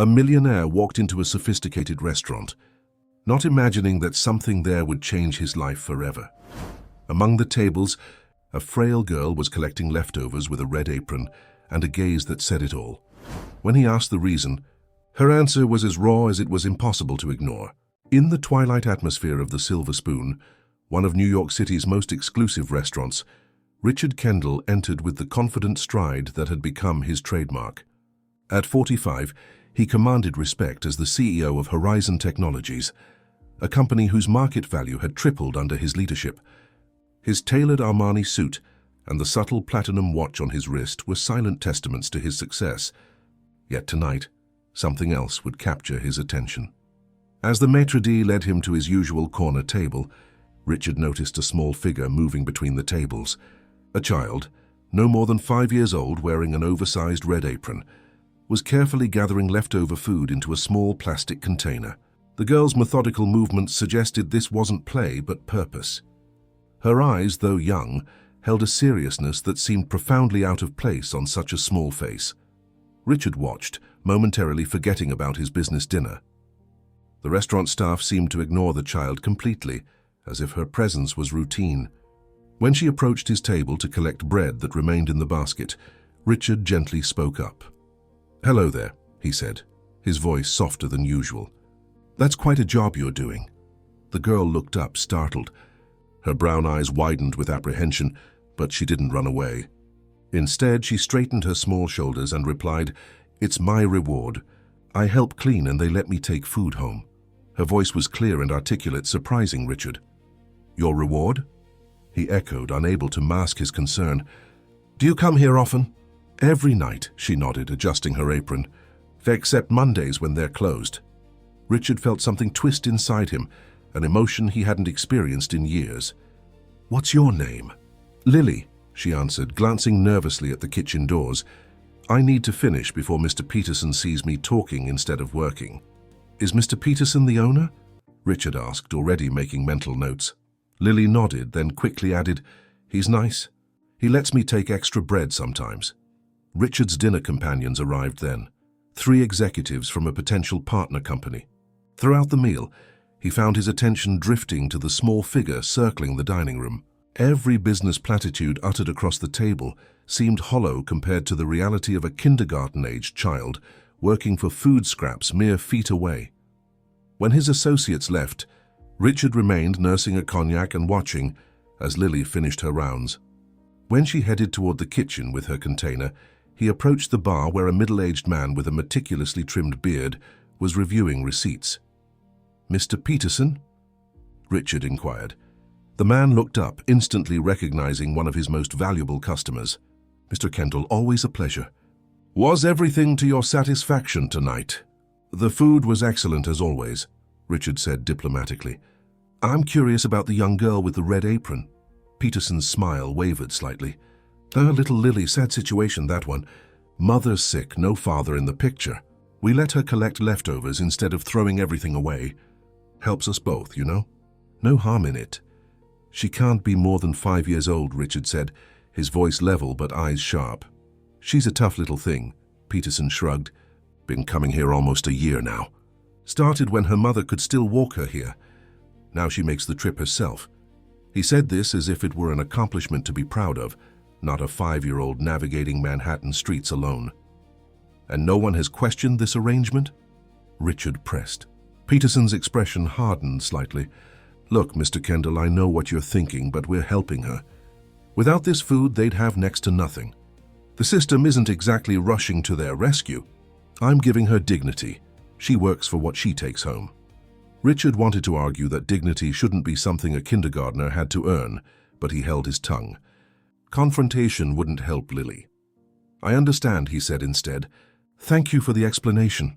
A millionaire walked into a sophisticated restaurant, not imagining that something there would change his life forever. Among the tables, a frail girl was collecting leftovers with a red apron and a gaze that said it all. When he asked the reason, her answer was as raw as it was impossible to ignore. In the twilight atmosphere of the Silver Spoon, one of New York City's most exclusive restaurants, Richard Kendall entered with the confident stride that had become his trademark. At 45, he commanded respect as the CEO of Horizon Technologies, a company whose market value had tripled under his leadership. His tailored Armani suit and the subtle platinum watch on his wrist were silent testaments to his success. Yet tonight, something else would capture his attention. As the maitre d' led him to his usual corner table, Richard noticed a small figure moving between the tables. A child, no more than 5 years old, wearing an oversized red apron, was carefully gathering leftover food into a small plastic container. The girl's methodical movements suggested this wasn't play but purpose. Her eyes, though young, held a seriousness that seemed profoundly out of place on such a small face. Richard watched, momentarily forgetting about his business dinner. The restaurant staff seemed to ignore the child completely, as if her presence was routine. When she approached his table to collect bread that remained in the basket, Richard gently spoke up. "Hello there," he said, his voice softer than usual. "That's quite a job you're doing." The girl looked up, startled. Her brown eyes widened with apprehension, but she didn't run away. Instead, she straightened her small shoulders and replied, "It's my reward. I help clean and they let me take food home." Her voice was clear and articulate, surprising Richard. "Your reward?" He echoed, unable to mask his concern. "Do you come here often?" "Every night," she nodded, adjusting her apron. "Except Mondays when they're closed." Richard felt something twist inside him, an emotion he hadn't experienced in years. "What's your name?" "Lily," she answered, glancing nervously at the kitchen doors. "I need to finish before Mr. Peterson sees me talking instead of working." "Is Mr. Peterson the owner?" Richard asked, already making mental notes. Lily nodded, then quickly added, "He's nice. He lets me take extra bread sometimes." Richard's dinner companions arrived then, 3 executives from a potential partner company. Throughout the meal, he found his attention drifting to the small figure circling the dining room. Every business platitude uttered across the table seemed hollow compared to the reality of a kindergarten-aged child working for food scraps mere feet away. When his associates left, Richard remained nursing a cognac and watching as Lily finished her rounds. When she headed toward the kitchen with her container, he approached the bar where a middle-aged man with a meticulously trimmed beard was reviewing receipts. "Mr. Peterson?" Richard inquired. The man looked up, instantly recognizing one of his most valuable customers. "Mr. Kendall, always a pleasure. Was everything to your satisfaction tonight?" "The food was excellent as always," Richard said diplomatically. "I'm curious about the young girl with the red apron." Peterson's smile wavered slightly. "Little Lily, sad situation, that one. Mother's sick, no father in the picture. We let her collect leftovers instead of throwing everything away. Helps us both, you know. No harm in it." "She can't be more than 5 years old," Richard said, his voice level but eyes sharp. "She's a tough little thing," Peterson shrugged. "Been coming here almost a year now. Started when her mother could still walk her here. Now she makes the trip herself." He said this as if it were an accomplishment to be proud of, not a 5-year-old navigating Manhattan streets alone. "And no one has questioned this arrangement?" Richard pressed. Peterson's expression hardened slightly. "Look, Mr. Kendall, I know what you're thinking, but we're helping her. Without this food, they'd have next to nothing. The system isn't exactly rushing to their rescue. I'm giving her dignity. She works for what she takes home." Richard wanted to argue that dignity shouldn't be something a kindergartner had to earn, but he held his tongue. Confrontation wouldn't help Lily. "I understand," he said instead. "Thank you for the explanation."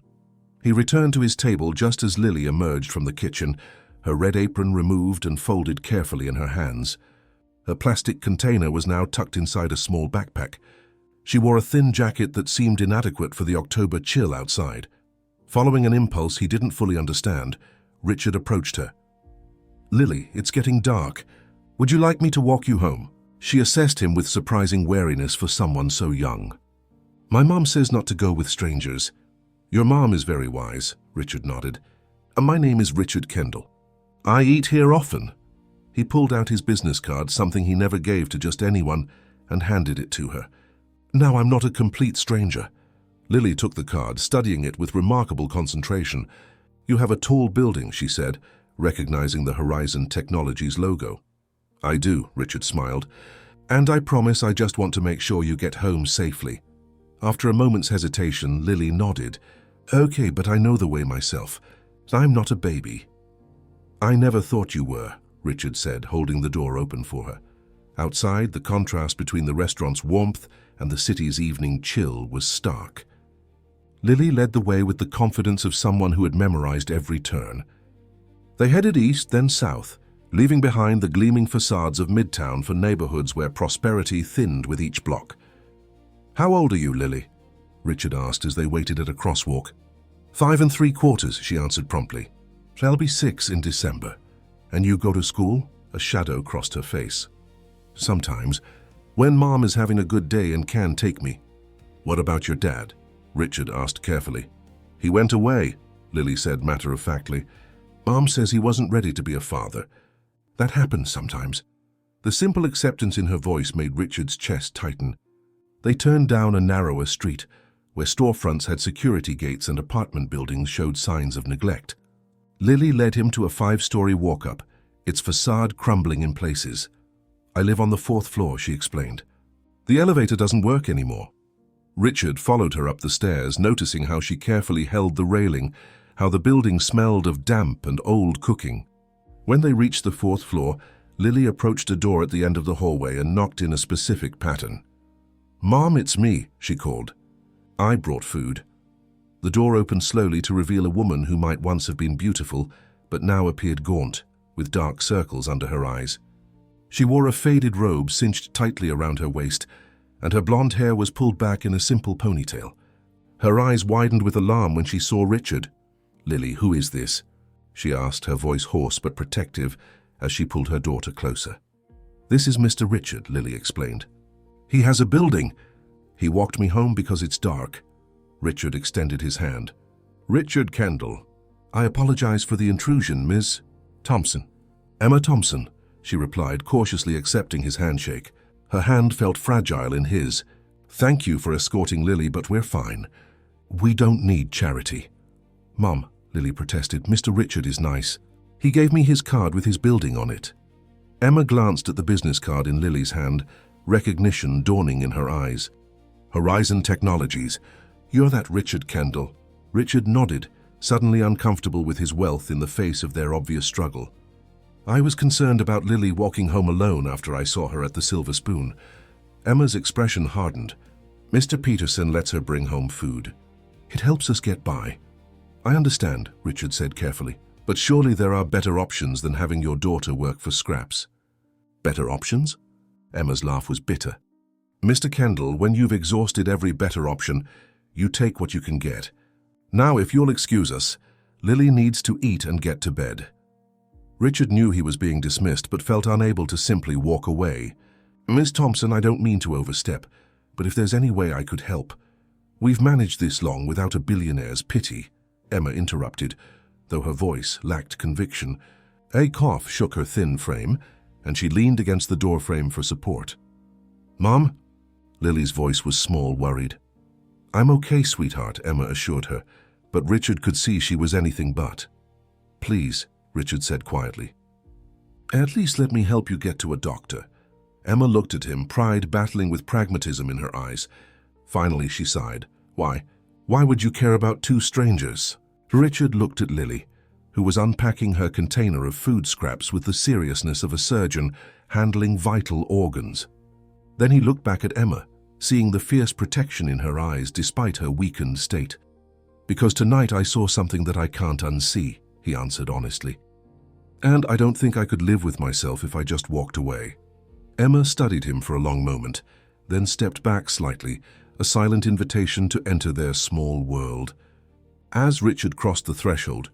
He returned to his table just as Lily emerged from the kitchen, her red apron removed and folded carefully in her hands. Her plastic container was now tucked inside a small backpack. She wore a thin jacket that seemed inadequate for the October chill outside. Following an impulse he didn't fully understand, Richard approached her. "Lily, it's getting dark. Would you like me to walk you home?" She assessed him with surprising wariness for someone so young. "My mom says not to go with strangers. Your mom is very wise, Richard nodded. My name is Richard Kendall. I eat here often. He pulled out his business card, something he never gave to just anyone, and handed it to her. Now I'm not a complete stranger. Lily took the card, studying it with remarkable concentration. You have a tall building, she said, recognizing the Horizon Technologies logo. I do, Richard smiled. And I promise I just want to make sure you get home safely. After a moment's hesitation, Lily nodded. Okay, but I know the way myself. I'm not a baby. I never thought you were, Richard said, holding the door open for her. Outside, the contrast between the restaurant's warmth and the city's evening chill was stark. Lily led the way with the confidence of someone who had memorized every turn. They headed east, then south, leaving behind the gleaming facades of Midtown for neighborhoods where prosperity thinned with each block. How old are you, Lily? Richard asked as they waited at a crosswalk. 5 3/4, she answered promptly. I'll be 6 in December. And you go to school? A shadow crossed her face. Sometimes, when Mom is having a good day and can take me. What about your dad? Richard asked carefully. He went away, Lily said matter-of-factly. Mom says he wasn't ready to be a father. That happens sometimes. The simple acceptance in her voice made Richard's chest tighten. They turned down a narrower street, where storefronts had security gates and apartment buildings showed signs of neglect. Lily led him to a 5-story walk-up, its facade crumbling in places. I live on the 4th floor, she explained. The elevator doesn't work anymore. Richard followed her up the stairs, noticing how she carefully held the railing, how the building smelled of damp and old cooking. When they reached the 4th floor, Lily approached a door at the end of the hallway and knocked in a specific pattern. Mom, it's me, she called. I brought food. The door opened slowly to reveal a woman who might once have been beautiful, but now appeared gaunt, with dark circles under her eyes. She wore a faded robe cinched tightly around her waist, and her blonde hair was pulled back in a simple ponytail. Her eyes widened with alarm when she saw Richard. Lily, who is this? She asked, her voice hoarse but protective, as she pulled her daughter closer. This is Mr. Richard, Lily explained. He has a building. He walked me home because it's dark. Richard extended his hand. Richard Kendall. I apologize for the intrusion, Miss Thompson. Emma Thompson, she replied, cautiously accepting his handshake. Her hand felt fragile in his. Thank you for escorting Lily, but we're fine. We don't need charity. Mom, Lily protested, Mr. Richard is nice. He gave me his card with his building on it. Emma glanced at the business card in Lily's hand, recognition dawning in her eyes. Horizon Technologies. You're that Richard Kendall. Richard nodded, suddenly uncomfortable with his wealth in the face of their obvious struggle. I was concerned about Lily walking home alone after I saw her at the Silver Spoon. Emma's expression hardened. Mr. Peterson lets her bring home food. It helps us get by. I understand, Richard said carefully, but surely there are better options than having your daughter work for scraps. Better options? Emma's laugh was bitter. Mr. Kendall, when you've exhausted every better option, you take what you can get. Now, if you'll excuse us, Lily needs to eat and get to bed. Richard knew he was being dismissed, but felt unable to simply walk away. Miss Thompson, I don't mean to overstep, but if there's any way I could help. We've managed this long without a billionaire's pity, Emma interrupted, though her voice lacked conviction. A cough shook her thin frame, and she leaned against the doorframe for support. Mom? Lily's voice was small, worried. I'm okay, sweetheart, Emma assured her, but Richard could see she was anything but. Please, Richard said quietly. At least let me help you get to a doctor. Emma looked at him, pride battling with pragmatism in her eyes. Finally, she sighed. Why? Why would you care about 2 strangers? Richard looked at Lily, who was unpacking her container of food scraps with the seriousness of a surgeon handling vital organs. Then he looked back at Emma, seeing the fierce protection in her eyes despite her weakened state. Because tonight I saw something that I can't unsee, he answered honestly. And I don't think I could live with myself if I just walked away. Emma studied him for a long moment, then stepped back slightly, a silent invitation to enter their small world. As Richard crossed the threshold,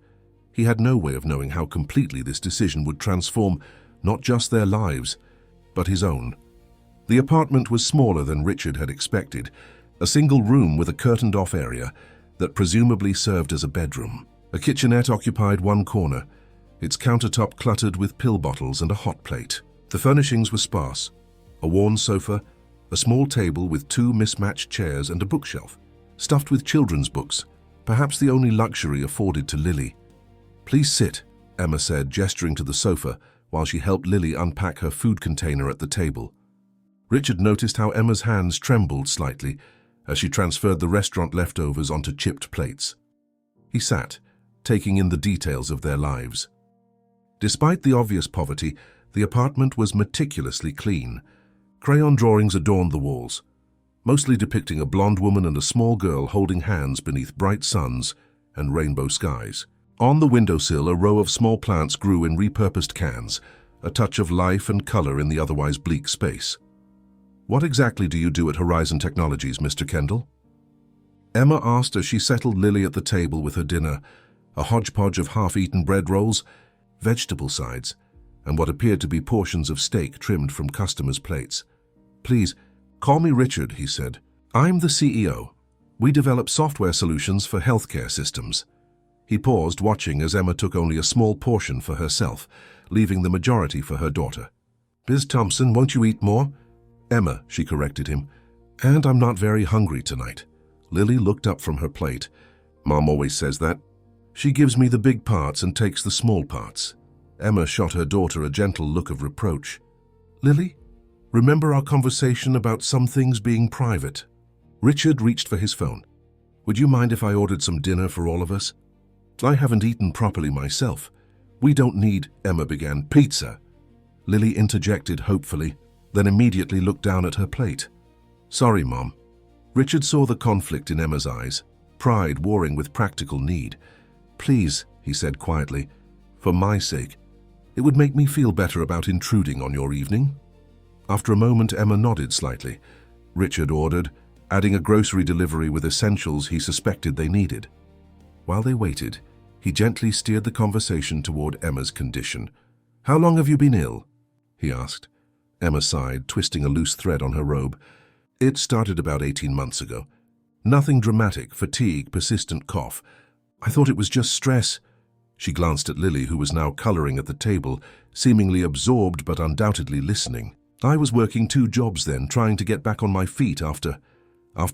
he had no way of knowing how completely this decision would transform not just their lives, but his own. The apartment was smaller than Richard had expected, a single room with a curtained-off area, that presumably served as a bedroom. A kitchenette occupied one corner, its countertop cluttered with pill bottles and a hot plate. The furnishings were sparse: a worn sofa, a small table with two mismatched chairs, and a bookshelf, stuffed with children's books, perhaps the only luxury afforded to Lily. "Please sit," Emma said, gesturing to the sofa while she helped Lily unpack her food container at the table. Richard noticed how Emma's hands trembled slightly as she transferred the restaurant leftovers onto chipped plates. He sat, taking in the details of their lives. Despite the obvious poverty, the apartment was meticulously clean. Crayon drawings adorned the walls, mostly depicting a blonde woman and a small girl holding hands beneath bright suns and rainbow skies. On the windowsill, a row of small plants grew in repurposed cans, a touch of life and color in the otherwise bleak space. "What exactly do you do at Horizon Technologies, Mr. Kendall?" Emma asked as she settled Lily at the table with her dinner, a hodgepodge of half-eaten bread rolls, vegetable sides, and what appeared to be portions of steak trimmed from customers' plates. "Please, call me Richard," he said. "I'm the CEO. We develop software solutions for healthcare systems." He paused, watching as Emma took only a small portion for herself, leaving the majority for her daughter. "Biz Thompson, won't you eat more?" "Emma," she corrected him. "And I'm not very hungry tonight." Lily looked up from her plate. "Mom always says that. She gives me the big parts and takes the small parts." Emma shot her daughter a gentle look of reproach. "Lily, remember our conversation about some things being private?" Richard reached for his phone. "Would you mind if I ordered some dinner for all of us? I haven't eaten properly myself." "We don't need," Emma began. "Pizza," Lily interjected hopefully, then immediately looked down at her plate. "Sorry, Mom." Richard saw the conflict in Emma's eyes, pride warring with practical need. "Please," he said quietly, "for my sake, it would make me feel better about intruding on your evening." After a moment, Emma nodded slightly. Richard ordered, adding a grocery delivery with essentials he suspected they needed. While they waited, he gently steered the conversation toward Emma's condition. "How long have you been ill?" he asked. Emma sighed, twisting a loose thread on her robe. "It started about 18 months ago. Nothing dramatic: fatigue, persistent cough. I thought it was just stress." She glanced at Lily, who was now coloring at the table, seemingly absorbed but undoubtedly listening. "I was working 2 jobs then, trying to get back on my feet after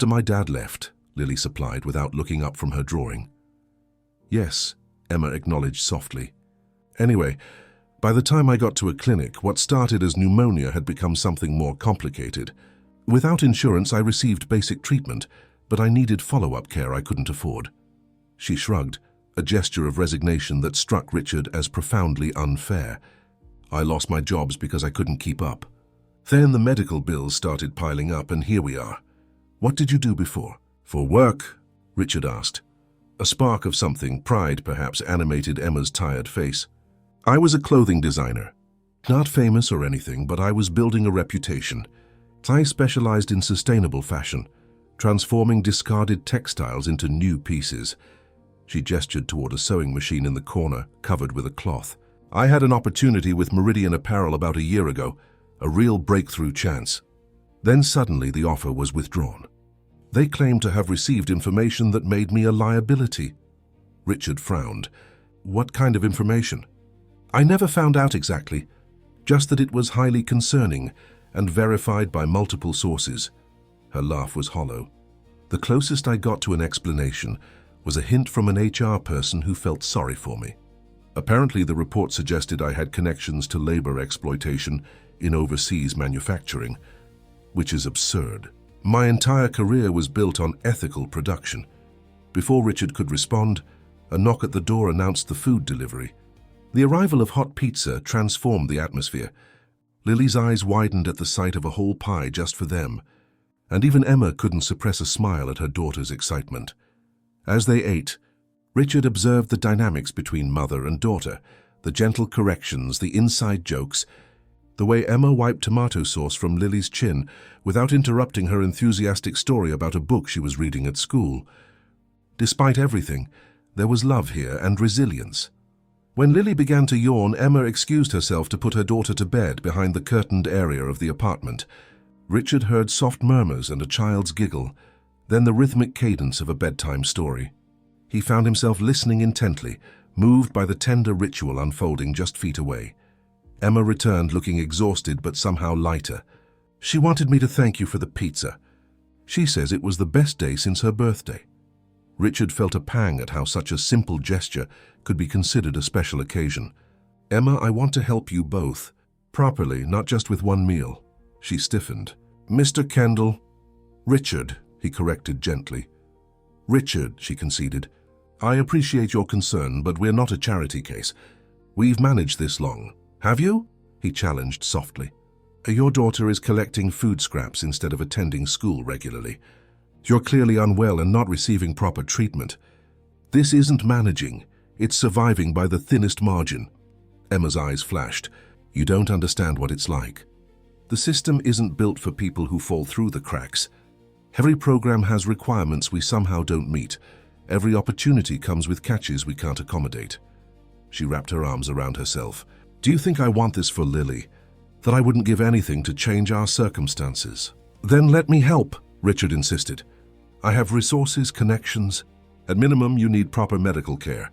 my dad left," Lily supplied without looking up from her drawing. "Yes," Emma acknowledged softly. "Anyway, by the time I got to a clinic, what started as pneumonia had become something more complicated. Without insurance, I received basic treatment, but I needed follow-up care I couldn't afford." She shrugged, a gesture of resignation that struck Richard as profoundly unfair. "I lost my jobs because I couldn't keep up. Then the medical bills started piling up, and here we are." "What did you do before?" "For work?" Richard asked. A spark of something, pride perhaps, animated Emma's tired face. "I was a clothing designer. Not famous or anything, but I was building a reputation. I specialized in sustainable fashion, transforming discarded textiles into new pieces." She gestured toward a sewing machine in the corner, covered with a cloth. "I had an opportunity with Meridian Apparel about a year ago, a real breakthrough chance. Then suddenly the offer was withdrawn. They claimed to have received information that made me a liability." Richard frowned. "What kind of information?" "I never found out exactly, just that it was highly concerning and verified by multiple sources." Her laugh was hollow. "The closest I got to an explanation was a hint from an HR person who felt sorry for me. Apparently, the report suggested I had connections to labor exploitation in overseas manufacturing, which is absurd. My entire career was built on ethical production." Before Richard could respond, a knock at the door announced the food delivery. The arrival of hot pizza transformed the atmosphere. Lily's eyes widened at the sight of a whole pie just for them, and even Emma couldn't suppress a smile at her daughter's excitement. As they ate, Richard observed the dynamics between mother and daughter, the gentle corrections, the inside jokes, the way Emma wiped tomato sauce from Lily's chin without interrupting her enthusiastic story about a book she was reading at school. Despite everything, there was love here and resilience. When Lily began to yawn, Emma excused herself to put her daughter to bed behind the curtained area of the apartment. Richard heard soft murmurs and a child's giggle, then the rhythmic cadence of a bedtime story. He found himself listening intently, moved by the tender ritual unfolding just feet away. Emma returned looking exhausted but somehow lighter. "She wanted me to thank you for the pizza. She says it was the best day since her birthday." Richard felt a pang at how such a simple gesture could be considered a special occasion. "Emma, I want to help you both. Properly, not just with one meal." She stiffened. "Mr. Kendall." "Richard," he corrected gently. "Richard," she conceded. "I appreciate your concern, but we're not a charity case. We've managed this long." "Have you?" he challenged softly. "Your daughter is collecting food scraps instead of attending school regularly. You're clearly unwell and not receiving proper treatment. This isn't managing, it's surviving by the thinnest margin." Emma's eyes flashed. "You don't understand what it's like. The system isn't built for people who fall through the cracks. Every program has requirements we somehow don't meet. Every opportunity comes with catches we can't accommodate." She wrapped her arms around herself. "Do you think I want this for Lily? That I wouldn't give anything to change our circumstances?" "Then let me help," Richard insisted. "I have resources, connections. At minimum, you need proper medical care."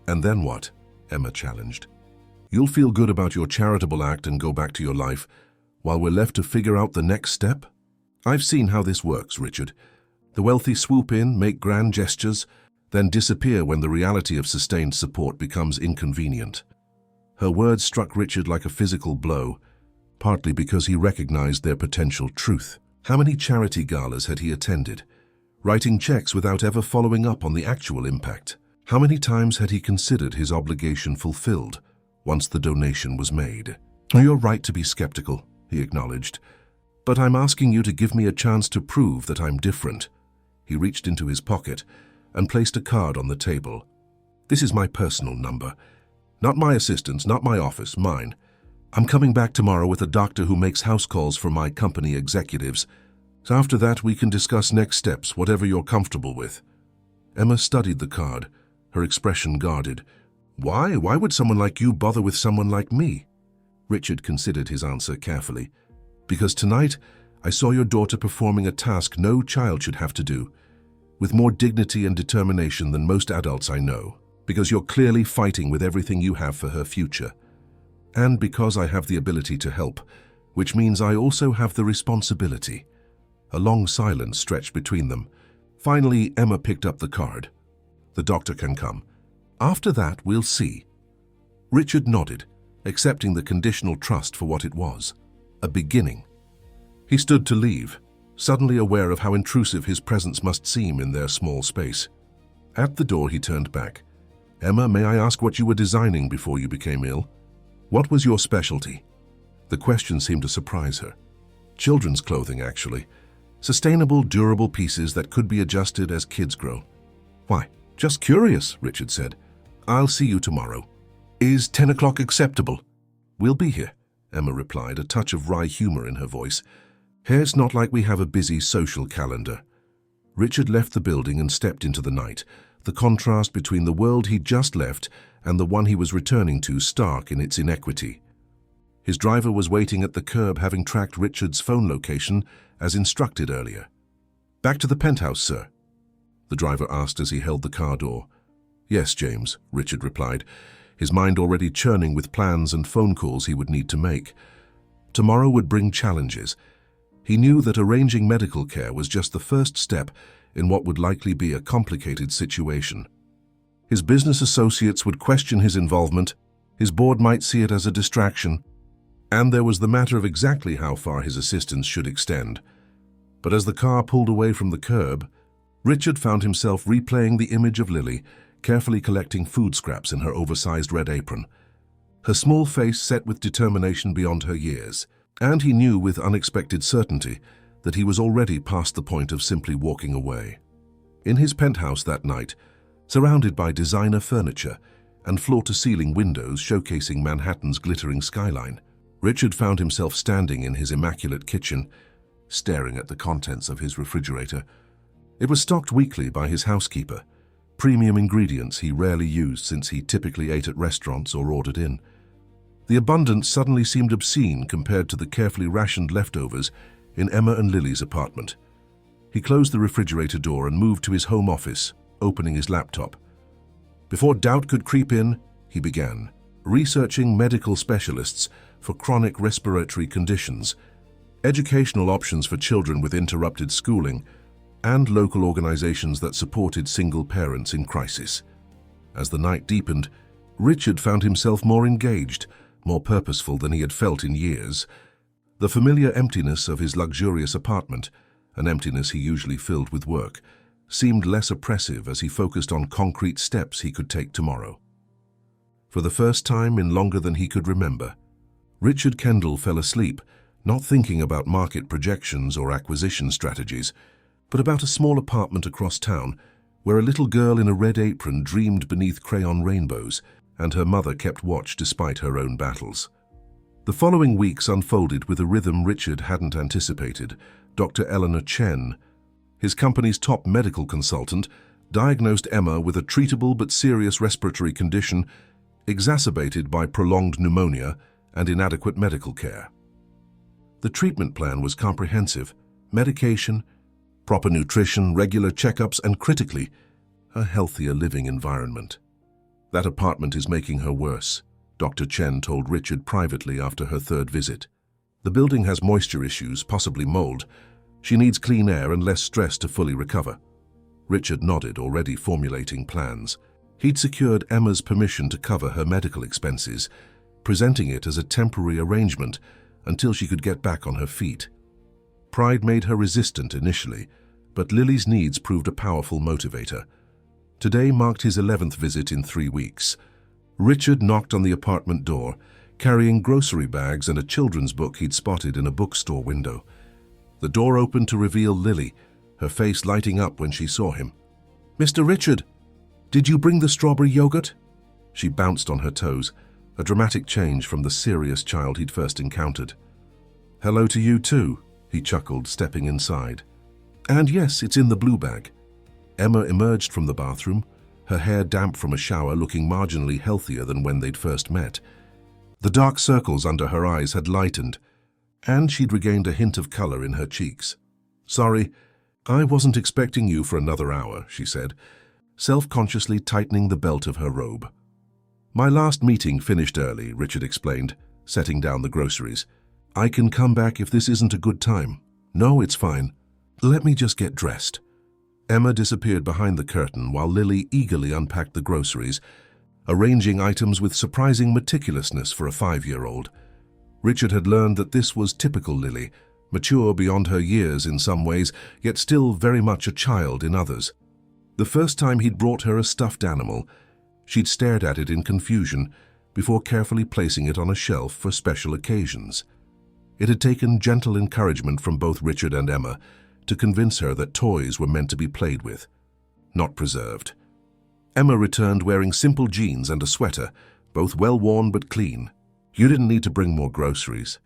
"And then what?" Emma challenged. "You'll feel good about your charitable act and go back to your life, while we're left to figure out the next step?" "I've seen how this works, Richard. The wealthy swoop in, make grand gestures, then disappear when the reality of sustained support becomes inconvenient." Her words struck Richard like a physical blow, partly because he recognized their potential truth. How many charity galas had he attended, writing checks without ever following up on the actual impact? How many times had he considered his obligation fulfilled once the donation was made? "You're right to be skeptical," he acknowledged, "but I'm asking you to give me a chance to prove that I'm different." He reached into his pocket and placed a card on the table. "This is my personal number. Not my assistant's, not my office, mine. I'm coming back tomorrow with a doctor who makes house calls for my company executives. So after that, we can discuss next steps, whatever you're comfortable with." Emma studied the card, her expression guarded. "Why? Why would someone like you bother with someone like me?" Richard considered his answer carefully. "Because tonight, I saw your daughter performing a task no child should have to do, with more dignity and determination than most adults I know. Because you're clearly fighting with everything you have for her future. And because I have the ability to help, which means I also have the responsibility." A long silence stretched between them. Finally, Emma picked up the card. "The doctor can come. After that, we'll see." Richard nodded, accepting the conditional trust for what it was, a beginning. He stood to leave, suddenly aware of how intrusive his presence must seem in their small space. At the door, he turned back. "Emma, may I ask what you were designing before you became ill? What was your specialty?" The question seemed to surprise her. "Children's clothing, actually. Sustainable, durable pieces that could be adjusted as kids grow." "Why, just curious," Richard said. "I'll see you tomorrow." "Is 10 o'clock acceptable?" "We'll be here," Emma replied, a touch of wry humor in her voice. "Here it's not like we have a busy social calendar." Richard left the building and stepped into the night, the contrast between the world he'd just left and the one he was returning to stark in its inequity. His driver was waiting at the curb, having tracked Richard's phone location as instructed earlier. "Back to the penthouse, sir?" the driver asked as he held the car door. "Yes, James," Richard replied, his mind already churning with plans and phone calls he would need to make. Tomorrow would bring challenges. He knew that arranging medical care was just the first step in what would likely be a complicated situation. His business associates would question his involvement, his board might see it as a distraction, and there was the matter of exactly how far his assistance should extend. But as the car pulled away from the curb, Richard found himself replaying the image of Lily, carefully collecting food scraps in her oversized red apron. Her small face set with determination beyond her years, and he knew with unexpected certainty that he was already past the point of simply walking away. In his penthouse that night, surrounded by designer furniture and floor-to-ceiling windows showcasing Manhattan's glittering skyline, Richard found himself standing in his immaculate kitchen, staring at the contents of his refrigerator. It was stocked weekly by his housekeeper, premium ingredients he rarely used since he typically ate at restaurants or ordered in. The abundance suddenly seemed obscene compared to the carefully rationed leftovers in Emma and Lily's apartment. He closed the refrigerator door and moved to his home office, opening his laptop. Before doubt could creep in, he began researching medical specialists for chronic respiratory conditions, educational options for children with interrupted schooling, and local organizations that supported single parents in crisis. As the night deepened, Richard found himself more engaged, more purposeful than he had felt in years. The familiar emptiness of his luxurious apartment, an emptiness he usually filled with work, seemed less oppressive as he focused on concrete steps he could take tomorrow. For the first time in longer than he could remember, Richard Kendall fell asleep, not thinking about market projections or acquisition strategies, but about a small apartment across town where a little girl in a red apron dreamed beneath crayon rainbows and her mother kept watch despite her own battles. The following weeks unfolded with a rhythm Richard hadn't anticipated. Dr. Eleanor Chen, his company's top medical consultant, diagnosed Emma with a treatable but serious respiratory condition exacerbated by prolonged pneumonia and inadequate medical care. The treatment plan was comprehensive: medication, proper nutrition, regular checkups, and critically, a healthier living environment. "That apartment is making her worse," Dr. Chen told Richard privately after her third visit. "The building has moisture issues, possibly mold. She needs clean air and less stress to fully recover." Richard nodded, already formulating plans. He'd secured Emma's permission to cover her medical expenses, presenting it as a temporary arrangement until she could get back on her feet. Pride made her resistant initially, but Lily's needs proved a powerful motivator. Today marked his 11th visit in 3 weeks. Richard knocked on the apartment door, carrying grocery bags and a children's book he'd spotted in a bookstore window. The door opened to reveal Lily, her face lighting up when she saw him. "Mr. Richard, did you bring the strawberry yogurt?" She bounced on her toes, a dramatic change from the serious child he'd first encountered. "Hello to you too," he chuckled, stepping inside. "And yes, it's in the blue bag." Emma emerged from the bathroom, her hair damp from a shower, looking marginally healthier than when they'd first met. The dark circles under her eyes had lightened, and she'd regained a hint of color in her cheeks. "Sorry, I wasn't expecting you for another hour," she said, self-consciously tightening the belt of her robe. "My last meeting finished early," Richard explained, setting down the groceries. "I can come back if this isn't a good time." "No, it's fine. Let me just get dressed." Emma disappeared behind the curtain while Lily eagerly unpacked the groceries, arranging items with surprising meticulousness for a 5-year-old. Richard had learned that this was typical Lily, mature beyond her years in some ways, yet still very much a child in others. The first time he'd brought her a stuffed animal, she'd stared at it in confusion before carefully placing it on a shelf for special occasions. It had taken gentle encouragement from both Richard and Emma to convince her that toys were meant to be played with, not preserved. Emma returned wearing simple jeans and a sweater, both well-worn but clean. "You didn't need to bring more groceries.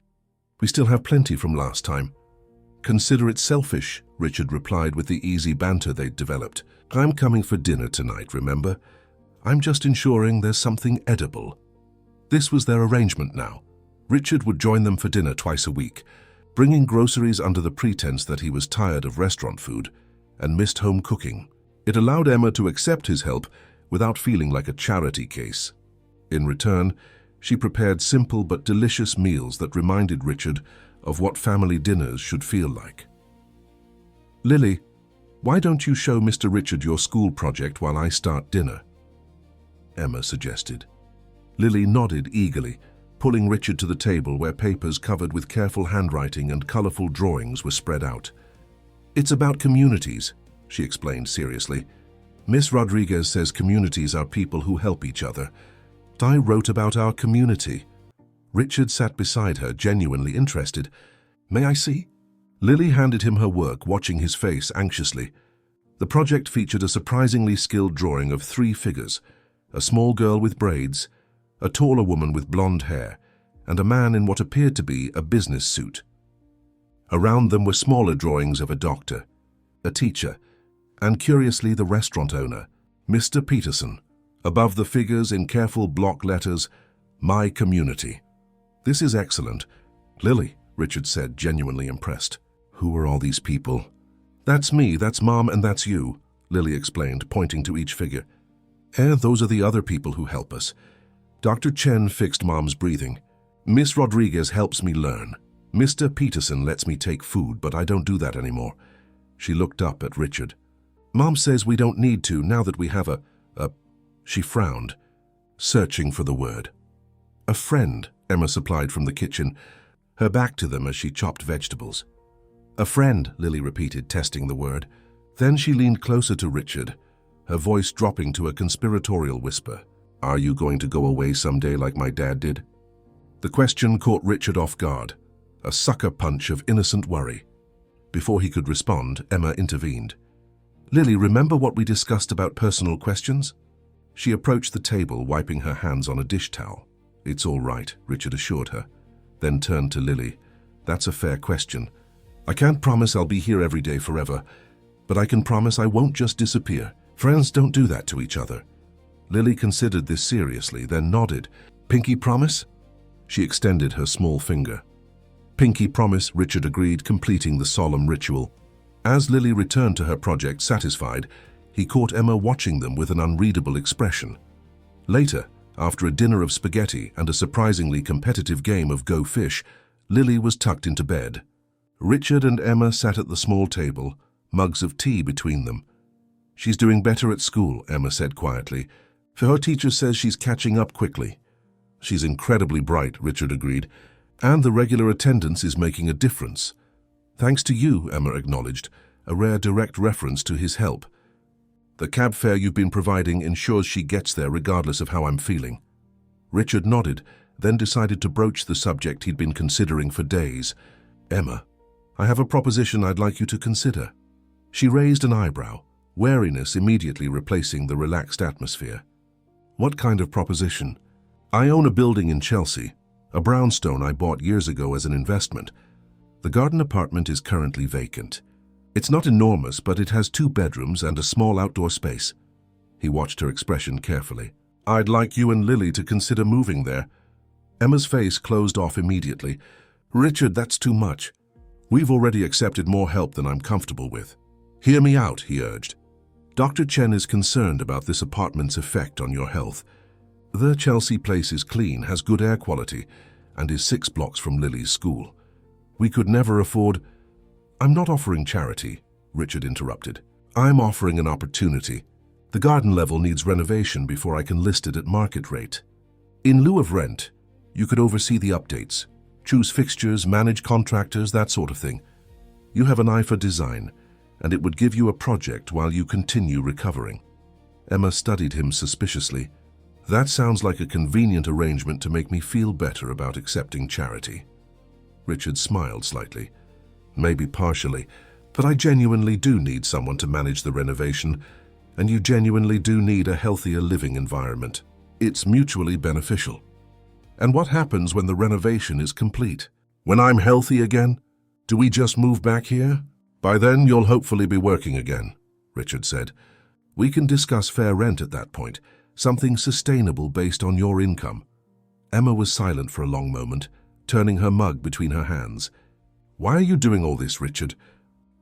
We still have plenty from last time." "Consider it selfish," Richard replied with the easy banter they'd developed. "I'm coming for dinner tonight, remember? I'm just ensuring there's something edible." This was their arrangement now. Richard would join them for dinner twice a week, bringing groceries under the pretense that he was tired of restaurant food and missed home cooking. It allowed Emma to accept his help without feeling like a charity case. In return, she prepared simple but delicious meals that reminded Richard of what family dinners should feel like. "Lily, why don't you show Mr. Richard your school project while I start dinner?" Emma suggested. Lily nodded eagerly, pulling Richard to the table where papers covered with careful handwriting and colorful drawings were spread out. "It's about communities," she explained seriously. "Miss Rodriguez says communities are people who help each other. I wrote about our community." Richard sat beside her, genuinely interested. "May I see?" Lily handed him her work, watching his face anxiously. The project featured a surprisingly skilled drawing of 3 figures: a small girl with braids, a taller woman with blonde hair, and a man in what appeared to be a business suit. Around them were smaller drawings of a doctor, a teacher, and curiously the restaurant owner, Mr. Peterson. Above the figures in careful block letters, "My Community." "This is excellent." "Lily," Richard said, genuinely impressed. "Who are all these people?" That's me, that's Mom, and that's you, Lily explained, pointing to each figure. Those are the other people who help us. Dr. Chen fixed Mom's breathing. Miss Rodriguez helps me learn. Mr. Peterson lets me take food, but I don't do that anymore. She looked up at Richard. Mom says we don't need to now that we have a... She frowned, searching for the word. A friend, Emma supplied from the kitchen, her back to them as she chopped vegetables. A friend, Lily repeated, testing the word. Then she leaned closer to Richard, her voice dropping to a conspiratorial whisper. Are you going to go away someday like my dad did? The question caught Richard off guard, a sucker punch of innocent worry. Before he could respond, Emma intervened. Lily, remember what we discussed about personal questions? She approached the table, wiping her hands on a dish towel. It's all right, Richard assured her, then turned to Lily. That's a fair question. I can't promise I'll be here every day forever, but I can promise I won't just disappear. Friends don't do that to each other. Lily considered this seriously, then nodded. Pinky promise? She extended her small finger. Pinky promise, Richard agreed, completing the solemn ritual. As Lily returned to her project satisfied, he caught Emma watching them with an unreadable expression. Later, after a dinner of spaghetti and a surprisingly competitive game of Go Fish, Lily was tucked into bed. Richard and Emma sat at the small table, mugs of tea between them. She's doing better at school, Emma said quietly. Her teacher says she's catching up quickly. She's incredibly bright, Richard agreed, and the regular attendance is making a difference. Thanks to you, Emma acknowledged, a rare direct reference to his help. The cab fare you've been providing ensures she gets there regardless of how I'm feeling. Richard nodded, then decided to broach the subject he'd been considering for days. Emma, I have a proposition I'd like you to consider. She raised an eyebrow, wariness immediately replacing the relaxed atmosphere. What kind of proposition? I own a building in Chelsea, a brownstone I bought years ago as an investment. The garden apartment is currently vacant. It's not enormous, but it has 2 bedrooms and a small outdoor space. He watched her expression carefully. I'd like you and Lily to consider moving there. Emma's face closed off immediately. Richard, that's too much. We've already accepted more help than I'm comfortable with. Hear me out, he urged. Dr. Chen is concerned about this apartment's effect on your health. The Chelsea place is clean, has good air quality, and is 6 blocks from Lily's school. We could never afford... I'm not offering charity, Richard interrupted. I'm offering an opportunity. The garden level needs renovation before I can list it at market rate. In lieu of rent, you could oversee the updates, choose fixtures, manage contractors, that sort of thing. You have an eye for design, and it would give you a project while you continue recovering. Emma studied him suspiciously. That sounds like a convenient arrangement to make me feel better about accepting charity. Richard smiled slightly. Maybe partially, but I genuinely do need someone to manage the renovation, and you genuinely do need a healthier living environment. It's mutually beneficial. And what happens when the renovation is complete? When I'm healthy again? Do we just move back here? By then you'll hopefully be working again, Richard said. We can discuss fair rent at that point, something sustainable based on your income. Emma was silent for a long moment, turning her mug between her hands. Why are you doing all this, Richard?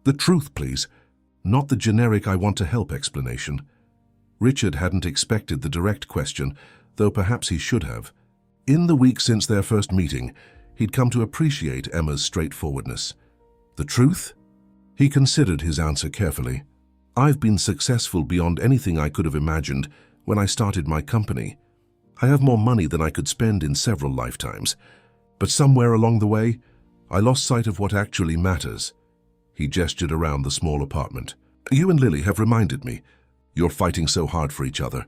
The truth, please. Not the generic I want to help explanation. Richard hadn't expected the direct question, though perhaps he should have. In the week since their first meeting, he'd come to appreciate Emma's straightforwardness. The truth? He considered his answer carefully. I've been successful beyond anything I could have imagined when I started my company. I have more money than I could spend in several lifetimes. But somewhere along the way, I lost sight of what actually matters. He gestured around the small apartment. You and Lily have reminded me. You're fighting so hard for each other,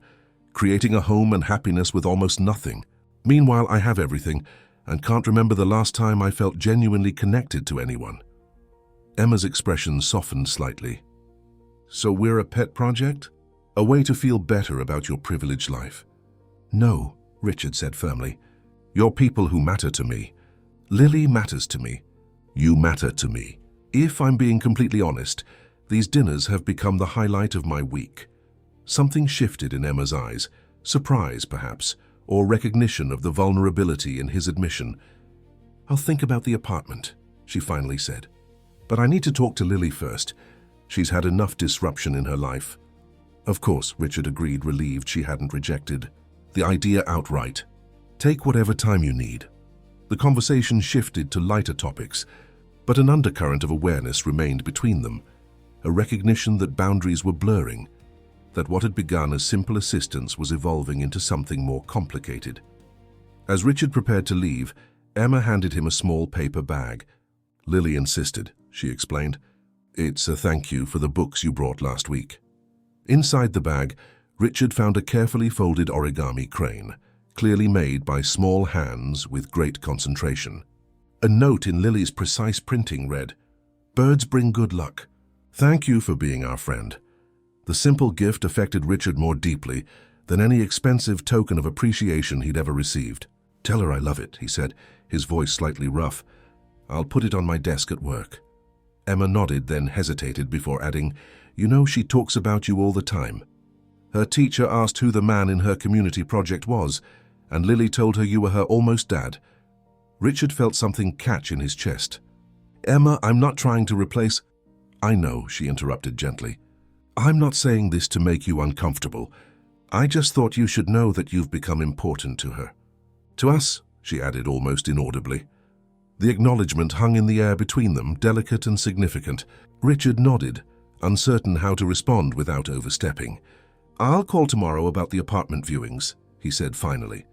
creating a home and happiness with almost nothing. Meanwhile, I have everything, and can't remember the last time I felt genuinely connected to anyone. Emma's expression softened slightly. So we're a pet project? A way to feel better about your privileged life? No, Richard said firmly. You're people who matter to me. Lily matters to me. You matter to me. If I'm being completely honest, these dinners have become the highlight of my week. Something shifted in Emma's eyes, surprise perhaps, or recognition of the vulnerability in his admission. I'll think about the apartment, she finally said. But I need to talk to Lily first. She's had enough disruption in her life. Of course, Richard agreed, relieved she hadn't rejected the idea outright. Take whatever time you need. The conversation shifted to lighter topics, but an undercurrent of awareness remained between them, a recognition that boundaries were blurring, that what had begun as simple assistance was evolving into something more complicated. As Richard prepared to leave, Emma handed him a small paper bag. Lily insisted, she explained. It's a thank you for the books you brought last week. Inside the bag, Richard found a carefully folded origami crane, clearly made by small hands with great concentration. A note in Lily's precise printing read, "Birds bring good luck. Thank you for being our friend." The simple gift affected Richard more deeply than any expensive token of appreciation he'd ever received. "Tell her I love it," he said, his voice slightly rough. "I'll put it on my desk at work." Emma nodded, then hesitated before adding, "You know, she talks about you all the time." Her teacher asked who the man in her community project was, and Lily told her you were her almost dad. Richard felt something catch in his chest. "Emma, I'm not trying to replace—" "I know," she interrupted gently. "I'm not saying this to make you uncomfortable. I just thought you should know that you've become important to her." "To us," she added almost inaudibly. The acknowledgement hung in the air between them, delicate and significant. Richard nodded, uncertain how to respond without overstepping. "I'll call tomorrow about the apartment viewings," he said finally.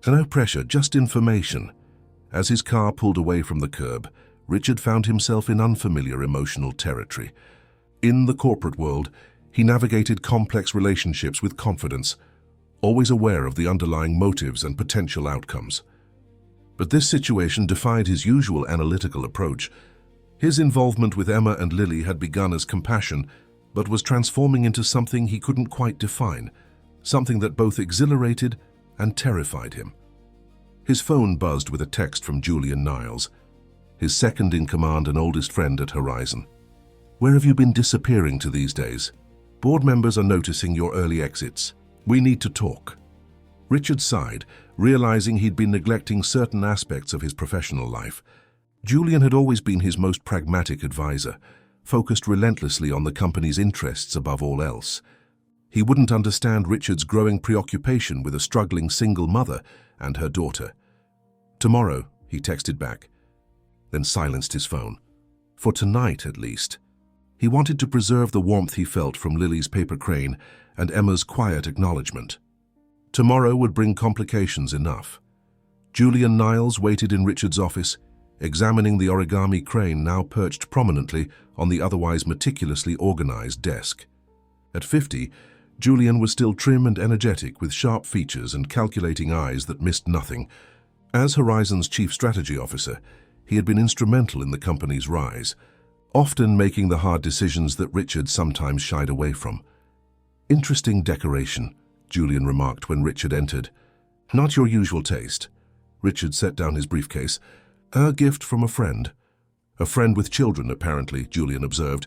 "No pressure, just information." As his car pulled away from the curb, Richard found himself in unfamiliar emotional territory. In the corporate world, he navigated complex relationships with confidence, always aware of the underlying motives and potential outcomes. But this situation defied his usual analytical approach. His involvement with Emma and Lily had begun as compassion, but was transforming into something he couldn't quite define, something that both exhilarated and terrified him. His phone buzzed with a text from Julian Niles, his second-in-command and oldest friend at Horizon. "Where have you been disappearing to these days? Board members are noticing your early exits. We need to talk." Richard sighed, realizing he'd been neglecting certain aspects of his professional life. Julian had always been his most pragmatic advisor, focused relentlessly on the company's interests above all else. He wouldn't understand Richard's growing preoccupation with a struggling single mother and her daughter. "Tomorrow," he texted back, then silenced his phone. For tonight, at least. He wanted to preserve the warmth he felt from Lily's paper crane and Emma's quiet acknowledgement. Tomorrow would bring complications enough. Julian Niles waited in Richard's office, examining the origami crane now perched prominently on the otherwise meticulously organized desk. At 50, Julian was still trim and energetic, with sharp features and calculating eyes that missed nothing. As Horizon's chief strategy officer, he had been instrumental in the company's rise, often making the hard decisions that Richard sometimes shied away from. "Interesting decoration," Julian remarked when Richard entered. "Not your usual taste." Richard set down his briefcase. "A gift from a friend." "A friend with children, apparently," Julian observed,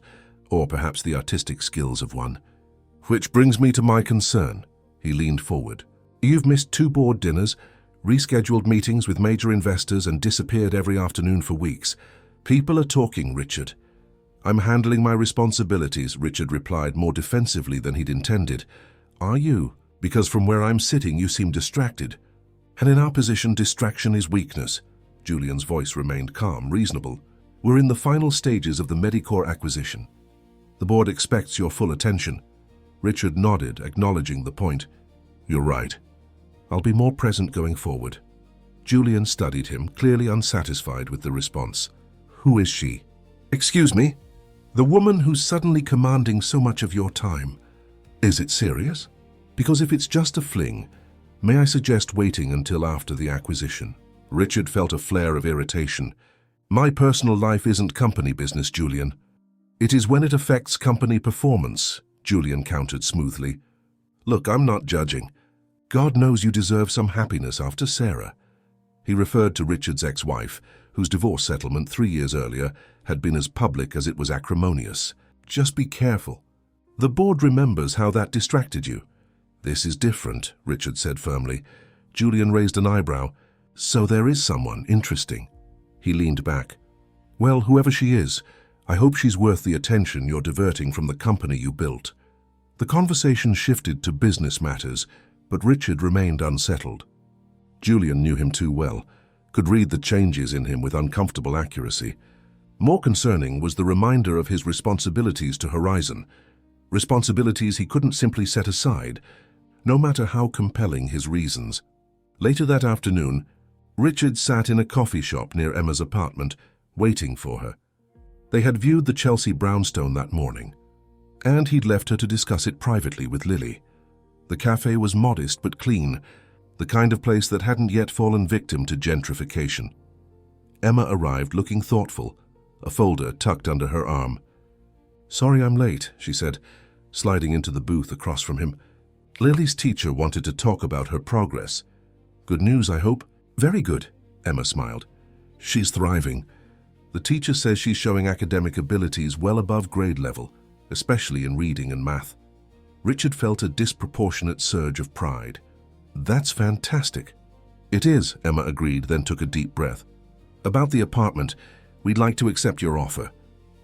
"or perhaps the artistic skills of one. Which brings me to my concern." He leaned forward. "You've missed 2 board dinners, rescheduled meetings with major investors, and disappeared every afternoon for weeks. People are talking, Richard." "I'm handling my responsibilities," Richard replied more defensively than he'd intended. "Are you? Because from where I'm sitting, you seem distracted." "And in our position, distraction is weakness." Julian's voice remained calm, reasonable. "We're in the final stages of the Medicore acquisition. The board expects your full attention." Richard nodded, acknowledging the point. "You're right. I'll be more present going forward." Julian studied him, clearly unsatisfied with the response. "Who is she?" "Excuse me?" "The woman who's suddenly commanding so much of your time." "Is it serious? Because if it's just a fling, may I suggest waiting until after the acquisition?" Richard felt a flare of irritation. "My personal life isn't company business, Julian." "It is when it affects company performance," Julian countered smoothly. "Look, I'm not judging. God knows you deserve some happiness after Sarah." He referred to Richard's ex-wife, whose divorce settlement 3 years earlier had been as public as it was acrimonious. "Just be careful. The board remembers how that distracted you." "This is different," Richard said firmly. Julian raised an eyebrow. "So there is someone interesting." He leaned back. "Well, whoever she is, I hope she's worth the attention you're diverting from the company you built." The conversation shifted to business matters, but Richard remained unsettled. Julian knew him too well, could read the changes in him with uncomfortable accuracy. More concerning was the reminder of his responsibilities to Horizon, responsibilities he couldn't simply set aside, no matter how compelling his reasons. Later that afternoon, Richard sat in a coffee shop near Emma's apartment, waiting for her. They had viewed the Chelsea brownstone that morning, and he'd left her to discuss it privately with Lily. The cafe was modest but clean, the kind of place that hadn't yet fallen victim to gentrification. Emma arrived looking thoughtful, a folder tucked under her arm. "Sorry I'm late," she said, sliding into the booth across from him. "Lily's teacher wanted to talk about her progress. Good news, I hope?" "Very good," Emma smiled. "She's thriving. The teacher says she's showing academic abilities well above grade level, especially in reading and math." Richard felt a disproportionate surge of pride. "That's fantastic." "It is," Emma agreed, then took a deep breath. "About the apartment, we'd like to accept your offer.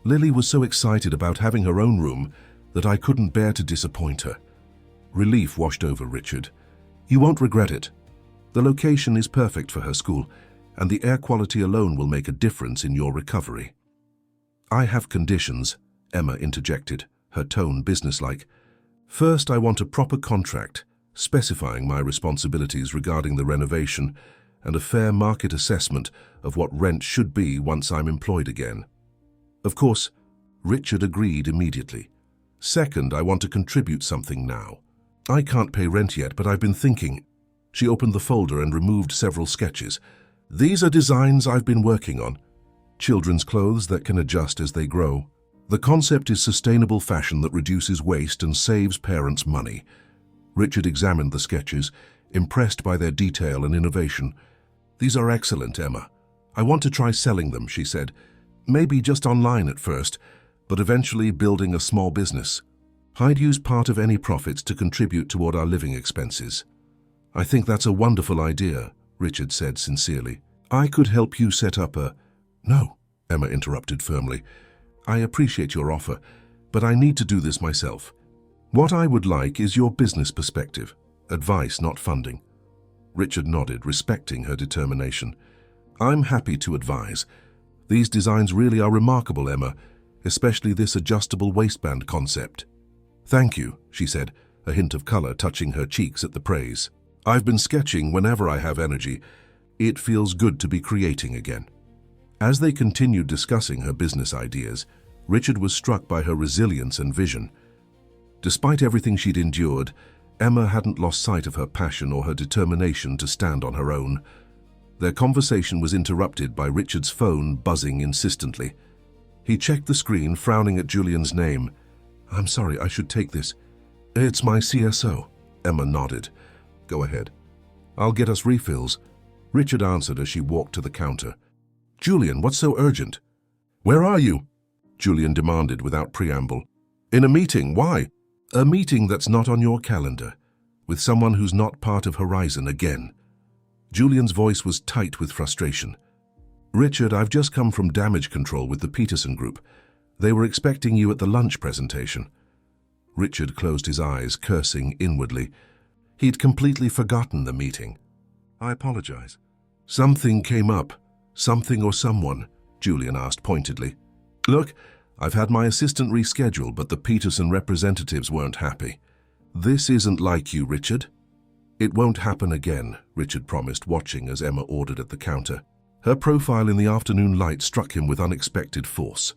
Lily was so excited about having her own room that I couldn't bear to disappoint her." Relief washed over Richard. "You won't regret it. The location is perfect for her school, and the air quality alone will make a difference in your recovery." "I have conditions," Emma interjected, her tone businesslike. "First, I want a proper contract, specifying my responsibilities regarding the renovation and a fair market assessment of what rent should be once I'm employed again." Of course, Richard agreed immediately. "Second, I want to contribute something now. I can't pay rent yet, but I've been thinking." She opened the folder and removed several sketches. "These are designs I've been working on. Children's clothes that can adjust as they grow. The concept is sustainable fashion that reduces waste and saves parents money." Richard examined the sketches, impressed by their detail and innovation. "These are excellent, Emma. I want to try selling them," she said. "Maybe just online at first, but eventually building a small business. I'd use part of any profits to contribute toward our living expenses." "I think that's a wonderful idea," Richard said sincerely. "I could help you set up a—" "No," Emma interrupted firmly. "I appreciate your offer, but I need to do this myself. What I would like is your business perspective, advice, not funding." Richard nodded, respecting her determination. "I'm happy to advise. These designs really are remarkable, Emma, especially this adjustable waistband concept." "Thank you," she said, a hint of color touching her cheeks at the praise. "I've been sketching whenever I have energy. It feels good to be creating again." As they continued discussing her business ideas, Richard was struck by her resilience and vision. Despite everything she'd endured, Emma hadn't lost sight of her passion or her determination to stand on her own. Their conversation was interrupted by Richard's phone buzzing insistently. He checked the screen, frowning at Julian's name. "I'm sorry, I should take this." "It's my CSO." Emma nodded. "Go ahead. I'll get us refills." Richard answered as she walked to the counter. "Julian, what's so urgent?" "Where are you?" Julian demanded without preamble. "In a meeting. Why?" "A meeting that's not on your calendar, with someone who's not part of Horizon again." Julian's voice was tight with frustration. "Richard, I've just come from damage control with the Peterson Group. They were expecting you at the lunch presentation." Richard closed his eyes, cursing inwardly. He'd completely forgotten the meeting. "I apologize." "Something came up. Something or someone?" Julian asked pointedly. "Look, I've had my assistant reschedule, but the Peterson representatives weren't happy." "This isn't like you, Richard." "It won't happen again," Richard promised, watching as Emma ordered at the counter. Her profile in the afternoon light struck him with unexpected force,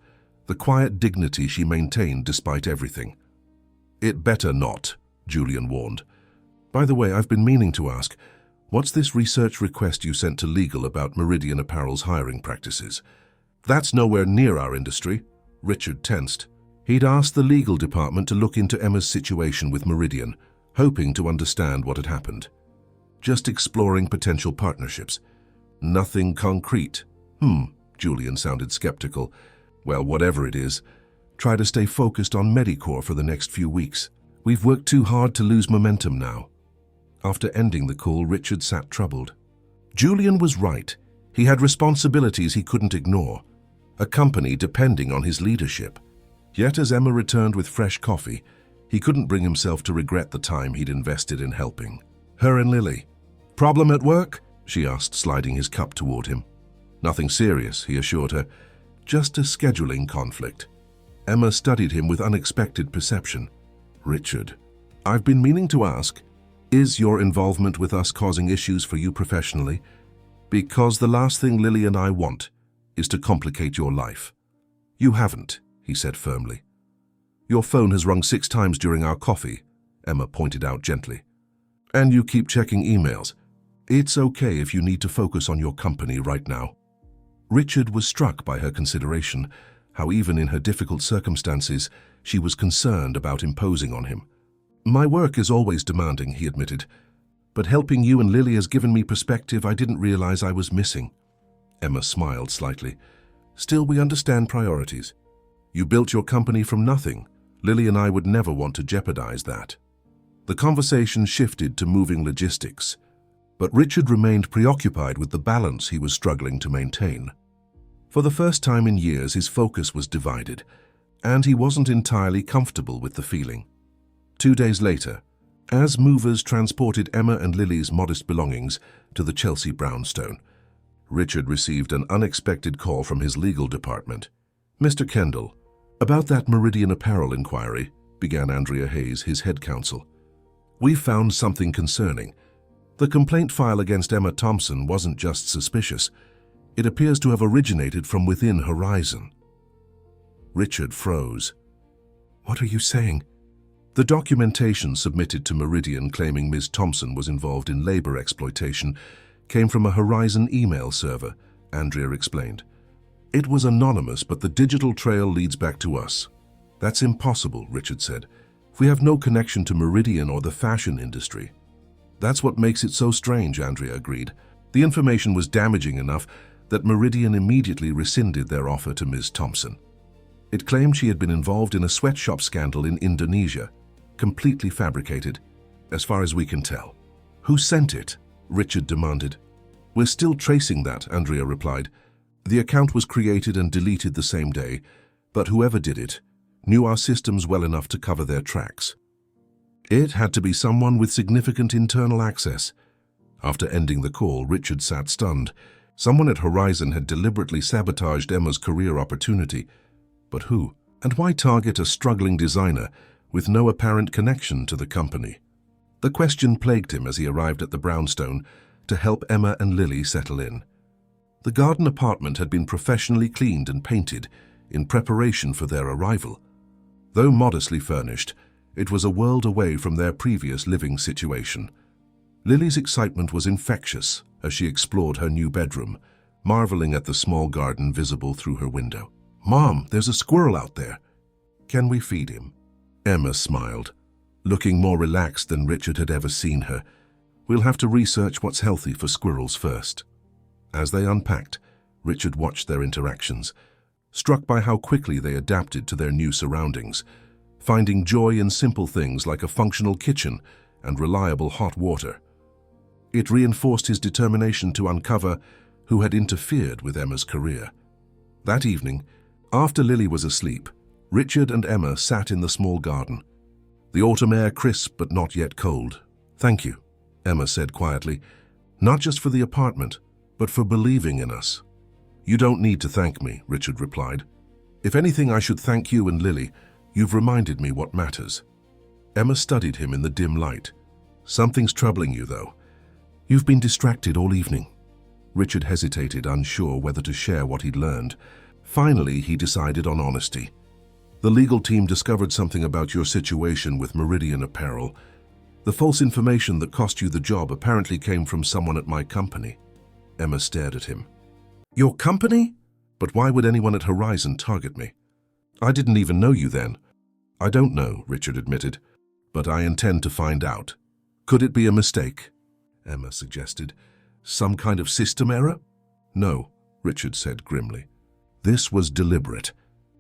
the quiet dignity she maintained despite everything. "It better not," Julian warned. "By the way, I've been meaning to ask, what's this research request you sent to legal about Meridian Apparel's hiring practices?" "That's nowhere near our industry." Richard tensed. He'd asked the legal department to look into Emma's situation with Meridian, hoping to understand what had happened. "Just exploring potential partnerships. Nothing concrete." Julian sounded skeptical. "Well, whatever it is, try to stay focused on Medicore for the next few weeks. We've worked too hard to lose momentum now." After ending the call, Richard sat troubled. Julian was right. He had responsibilities he couldn't ignore. a company depending on his leadership. Yet as Emma returned with fresh coffee, he couldn't bring himself to regret the time he'd invested in helping her and Lily. "Problem at work?" she asked, sliding his cup toward him. "Nothing serious," he assured her. "Just a scheduling conflict." Emma studied him with unexpected perception. "Richard, I've been meaning to ask, is your involvement with us causing issues for you professionally? Because the last thing Lily and I want is to complicate your life." "You haven't," he said firmly. "Your phone has rung 6 times during our coffee," Emma pointed out gently. "And you keep checking emails. It's okay if you need to focus on your company right now." Richard was struck by her consideration, how even in her difficult circumstances, she was concerned about imposing on him. "My work is always demanding," he admitted, "but helping you and Lily has given me perspective I didn't realize I was missing." Emma smiled slightly. "Still, we understand priorities. You built your company from nothing. Lily and I would never want to jeopardize that." The conversation shifted to moving logistics, but Richard remained preoccupied with the balance he was struggling to maintain. For the first time in years, his focus was divided, and he wasn't entirely comfortable with the feeling. 2 days later, as movers transported Emma and Lily's modest belongings to the Chelsea brownstone, Richard received an unexpected call from his legal department. "Mr. Kendall, about that Meridian Apparel inquiry," began Andrea Hayes, his head counsel. "We found something concerning. The complaint file against Emma Thompson wasn't just suspicious. It appears to have originated from within Horizon." Richard froze. "What are you saying?" "The documentation submitted to Meridian claiming Ms. Thompson was involved in labor exploitation came from a Horizon email server," Andrea explained. "It was anonymous, but the digital trail leads back to us." "That's impossible," Richard said. "We have no connection to Meridian or the fashion industry." "That's what makes it so strange," Andrea agreed. "The information was damaging enough that Meridian immediately rescinded their offer to Ms. Thompson. It claimed she had been involved in a sweatshop scandal in Indonesia, completely fabricated, as far as we can tell." "Who sent it?" Richard demanded. "We're still tracing that," Andrea replied. "The account was created and deleted the same day, but whoever did it knew our systems well enough to cover their tracks. It had to be someone with significant internal access." After ending the call, Richard sat stunned. Someone at Horizon had deliberately sabotaged Emma's career opportunity. But who? And why target a struggling designer with no apparent connection to the company? The question plagued him as he arrived at the brownstone to help Emma and Lily settle in. The garden apartment had been professionally cleaned and painted in preparation for their arrival. Though modestly furnished, it was a world away from their previous living situation. Lily's excitement was infectious as she explored her new bedroom, marveling at the small garden visible through her window. "Mom, there's a squirrel out there. Can we feed him?" Emma smiled, looking more relaxed than Richard had ever seen her. "We'll have to research what's healthy for squirrels first." As they unpacked, Richard watched their interactions, struck by how quickly they adapted to their new surroundings, finding joy in simple things like a functional kitchen and reliable hot water. It reinforced his determination to uncover who had interfered with Emma's career. That evening, after Lily was asleep, Richard and Emma sat in the small garden. The autumn air crisp but not yet cold. "Thank you," Emma said quietly, "not just for the apartment, but for believing in us." "You don't need to thank me," Richard replied. "If anything, I should thank you and Lily. You've reminded me what matters." Emma studied him in the dim light. "Something's troubling you, though. You've been distracted all evening." Richard hesitated, unsure whether to share what he'd learned. Finally, he decided on honesty. "The legal team discovered something about your situation with Meridian Apparel. The false information that cost you the job apparently came from someone at my company." Emma stared at him. "Your company? But why would anyone at Horizon target me? I didn't even know you then." "I don't know," Richard admitted, "but I intend to find out." "Could it be a mistake?" Emma suggested. "Some kind of system error?" "No," Richard said grimly. "This was deliberate.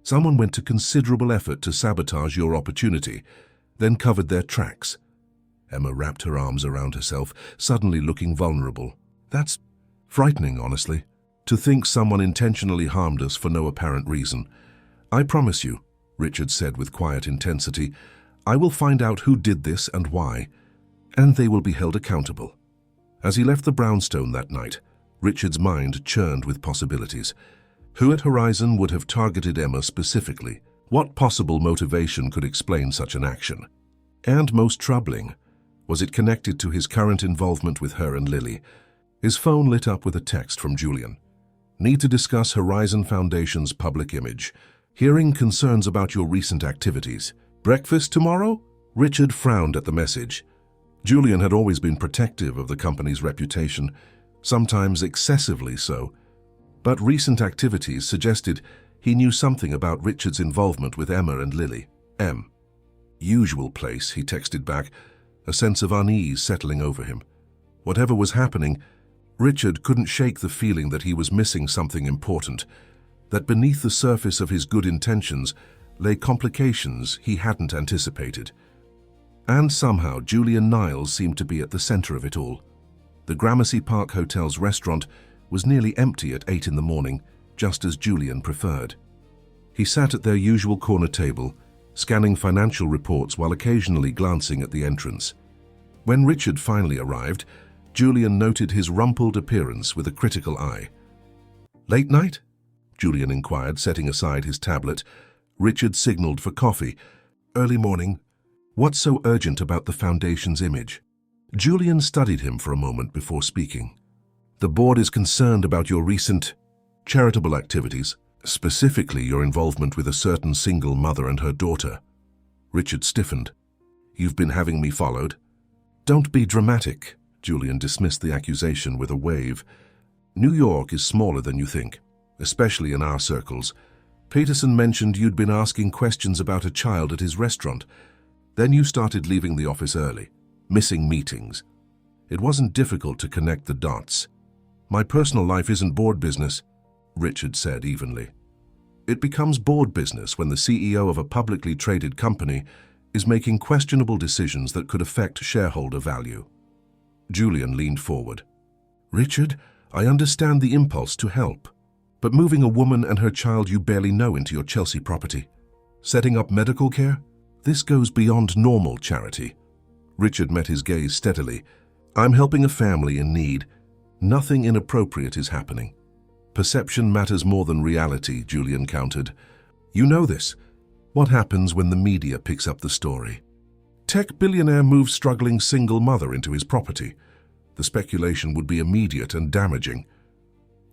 Someone went to considerable effort to sabotage your opportunity, then covered their tracks." Emma wrapped her arms around herself, suddenly looking vulnerable. "That's frightening, honestly." To think someone intentionally harmed us for no apparent reason. I promise you, Richard said with quiet intensity, I will find out who did this and why, and they will be held accountable. As he left the brownstone that night, Richard's mind churned with possibilities. Who at Horizon would have targeted Emma specifically? What possible motivation could explain such an action? And most troubling, was it connected to his current involvement with her and Lily? His phone lit up with a text from Julian. Need to discuss Horizon Foundation's public image. Hearing concerns about your recent activities. Breakfast tomorrow? Richard frowned at the message. Julian had always been protective of the company's reputation, sometimes excessively so. But recent activities suggested he knew something about Richard's involvement with Emma and Lily. Usual place, he texted back, a sense of unease settling over him. Whatever was happening, Richard couldn't shake the feeling that he was missing something important, that beneath the surface of his good intentions lay complications he hadn't anticipated. And somehow Julian Niles seemed to be at the center of it all. The Gramercy Park Hotel's restaurant was nearly empty at 8 in the morning, just as Julian preferred. He sat at their usual corner table, scanning financial reports while occasionally glancing at the entrance. When Richard finally arrived, Julian noted his rumpled appearance with a critical eye. Late night? Julian inquired, setting aside his tablet. Richard signaled for coffee. Early morning. What's so urgent about the Foundation's image? Julian studied him for a moment before speaking. The board is concerned about your recent charitable activities, specifically your involvement with a certain single mother and her daughter. Richard stiffened. You've been having me followed? Don't be dramatic. Julian dismissed the accusation with a wave. New York is smaller than you think, especially in our circles. Peterson mentioned you'd been asking questions about a child at his restaurant. Then you started leaving the office early, missing meetings. It wasn't difficult to connect the dots. My personal life isn't board business, Richard said evenly. It becomes board business when the CEO of a publicly traded company is making questionable decisions that could affect shareholder value. Julian leaned forward. Richard, I understand the impulse to help, but moving a woman and her child you barely know into your Chelsea property, setting up medical care, this goes beyond normal charity. Richard met his gaze steadily. I'm helping a family in need. Nothing inappropriate is happening. Perception matters more than reality, Julian countered. You know this. What happens when the media picks up the story? Tech billionaire moves struggling single mother into his property. The speculation would be immediate and damaging.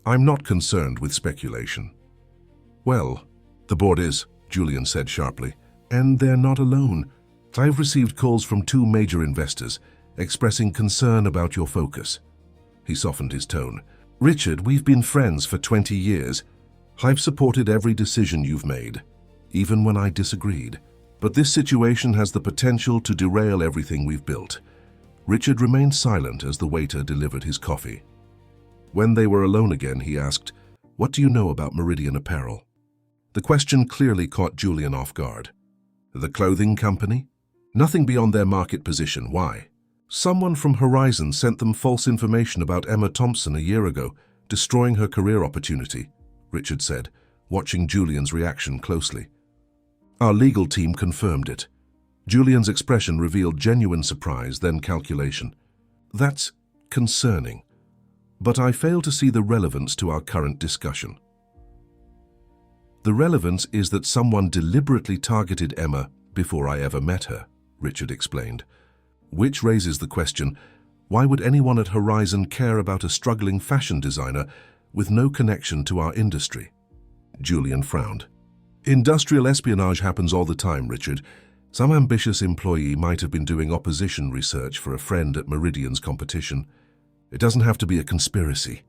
I'm not concerned with speculation. Well, the board is, Julian said sharply, and they're not alone. I've received calls from 2 major investors expressing concern about your focus. He softened his tone. Richard, we've been friends for 20 years. I've supported every decision you've made, even when I disagreed. But this situation has the potential to derail everything we've built. Richard remained silent as the waiter delivered his coffee. When they were alone again, he asked, What do you know about Meridian Apparel? The question clearly caught Julian off guard. The clothing company? Nothing beyond their market position. Why? Someone from Horizon sent them false information about Emma Thompson a year ago, destroying her career opportunity, Richard said, watching Julian's reaction closely. Our legal team confirmed it. Julian's expression revealed genuine surprise, then calculation. That's concerning, but I fail to see the relevance to our current discussion. The relevance is that someone deliberately targeted Emma before I ever met her, Richard explained. Which raises the question, why would anyone at Horizon care about a struggling fashion designer with no connection to our industry? Julian frowned. Industrial espionage happens all the time, Richard. Some ambitious employee might have been doing opposition research for a friend at Meridian's competition. It doesn't have to be a conspiracy.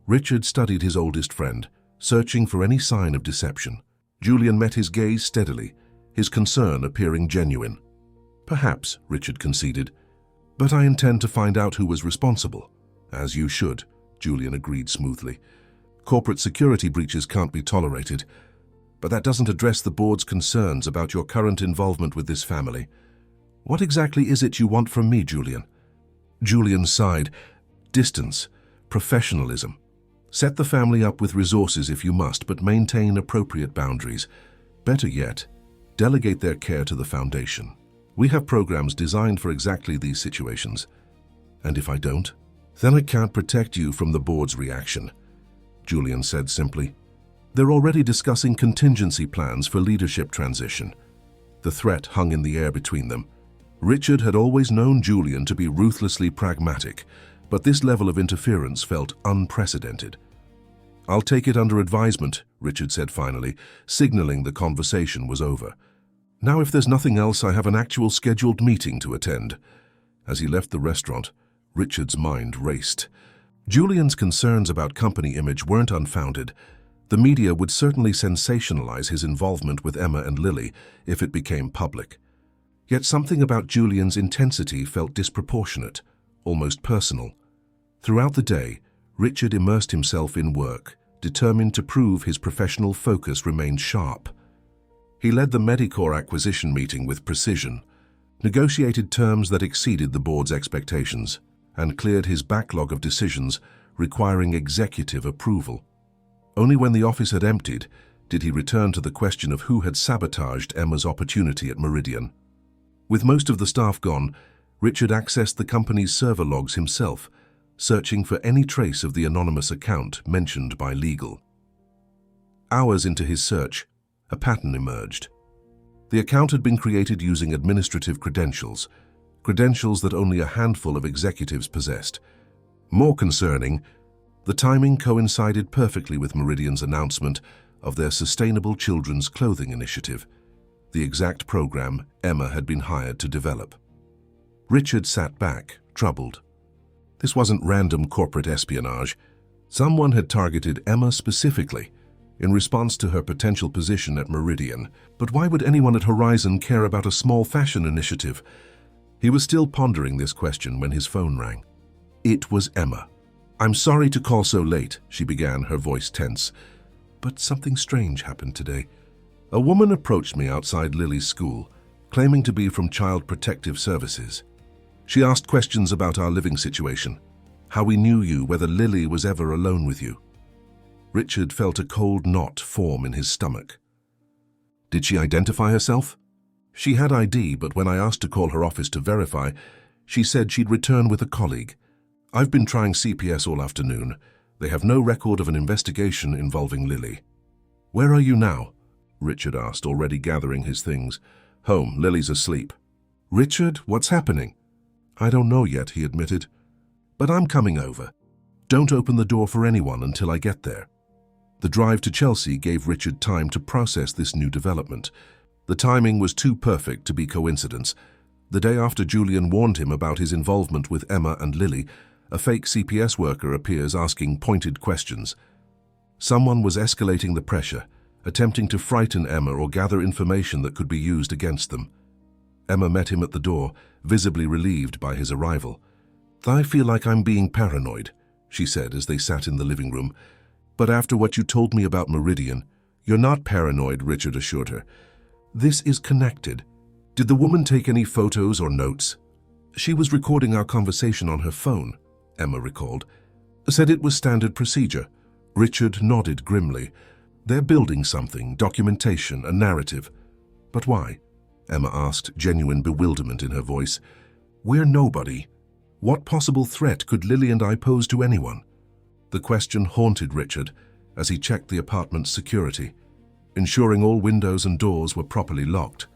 Richard studied his oldest friend, searching for any sign of deception. Julian met his gaze steadily, his concern appearing genuine. Perhaps, Richard conceded, but I intend to find out who was responsible. As you should, Julian agreed smoothly. Corporate security breaches can't be tolerated, but that doesn't address the board's concerns about your current involvement with this family. What exactly is it you want from me, Julian? Julian sighed. Distance, professionalism. Set the family up with resources if you must, but maintain appropriate boundaries. Better yet, delegate their care to the foundation. We have programs designed for exactly these situations. And if I don't, then I can't protect you from the board's reaction, Julian said simply. They're already discussing contingency plans for leadership transition. The threat hung in the air between them. Richard had always known Julian to be ruthlessly pragmatic, but this level of interference felt unprecedented. I'll take it under advisement, Richard said finally, signaling the conversation was over. Now, if there's nothing else, I have an actual scheduled meeting to attend. As he left the restaurant, Richard's mind raced. Julian's concerns about company image weren't unfounded. The media would certainly sensationalize his involvement with Emma and Lily if it became public. Yet something about Julian's intensity felt disproportionate, almost personal. Throughout the day, Richard immersed himself in work, determined to prove his professional focus remained sharp. He led the Medicore acquisition meeting with precision, negotiated terms that exceeded the board's expectations, and cleared his backlog of decisions requiring executive approval. Only when the office had emptied did he return to the question of who had sabotaged Emma's opportunity at Meridian. With most of the staff gone, Richard accessed the company's server logs himself, searching for any trace of the anonymous account mentioned by legal. Hours into his search, a pattern emerged. The account had been created using administrative credentials that only a handful of executives possessed. More concerning, the timing coincided perfectly with Meridian's announcement of their Sustainable Children's Clothing Initiative, the exact program Emma had been hired to develop. Richard sat back, troubled. This wasn't random corporate espionage. Someone had targeted Emma specifically in response to her potential position at Meridian. But why would anyone at Horizon care about a small fashion initiative? He was still pondering this question when his phone rang. It was Emma. "I'm sorry to call so late," she began, her voice tense. "But something strange happened today. A woman approached me outside Lily's school, claiming to be from Child Protective Services. She asked questions about our living situation, how we knew you, whether Lily was ever alone with you." Richard felt a cold knot form in his stomach. "Did she identify herself?" "She had ID, but when I asked to call her office to verify, she said she'd return with a colleague. I've been trying CPS all afternoon. They have no record of an investigation involving Lily." "Where are you now?" Richard asked, already gathering his things. "Home. Lily's asleep." "Richard, what's happening?" "I don't know yet," he admitted. "But I'm coming over. Don't open the door for anyone until I get there." The drive to Chelsea gave Richard time to process this new development. The timing was too perfect to be coincidence. The day after Julian warned him about his involvement with Emma and Lily, a fake CPS worker appears asking pointed questions. Someone was escalating the pressure, attempting to frighten Emma or gather information that could be used against them. Emma met him at the door, visibly relieved by his arrival. "I feel like I'm being paranoid," she said as they sat in the living room. "But after what you told me about Meridian—" "You're not paranoid," Richard assured her. "This is connected." "Did the woman take any photos or notes?" "She was recording our conversation on her phone," Emma recalled. "Said it was standard procedure." Richard nodded grimly. "They're building something, documentation, a narrative." "But why?" Emma asked, genuine bewilderment in her voice. "We're nobody. What possible threat could Lily and I pose to anyone?" The question haunted Richard as he checked the apartment's security, ensuring all windows and doors were properly locked.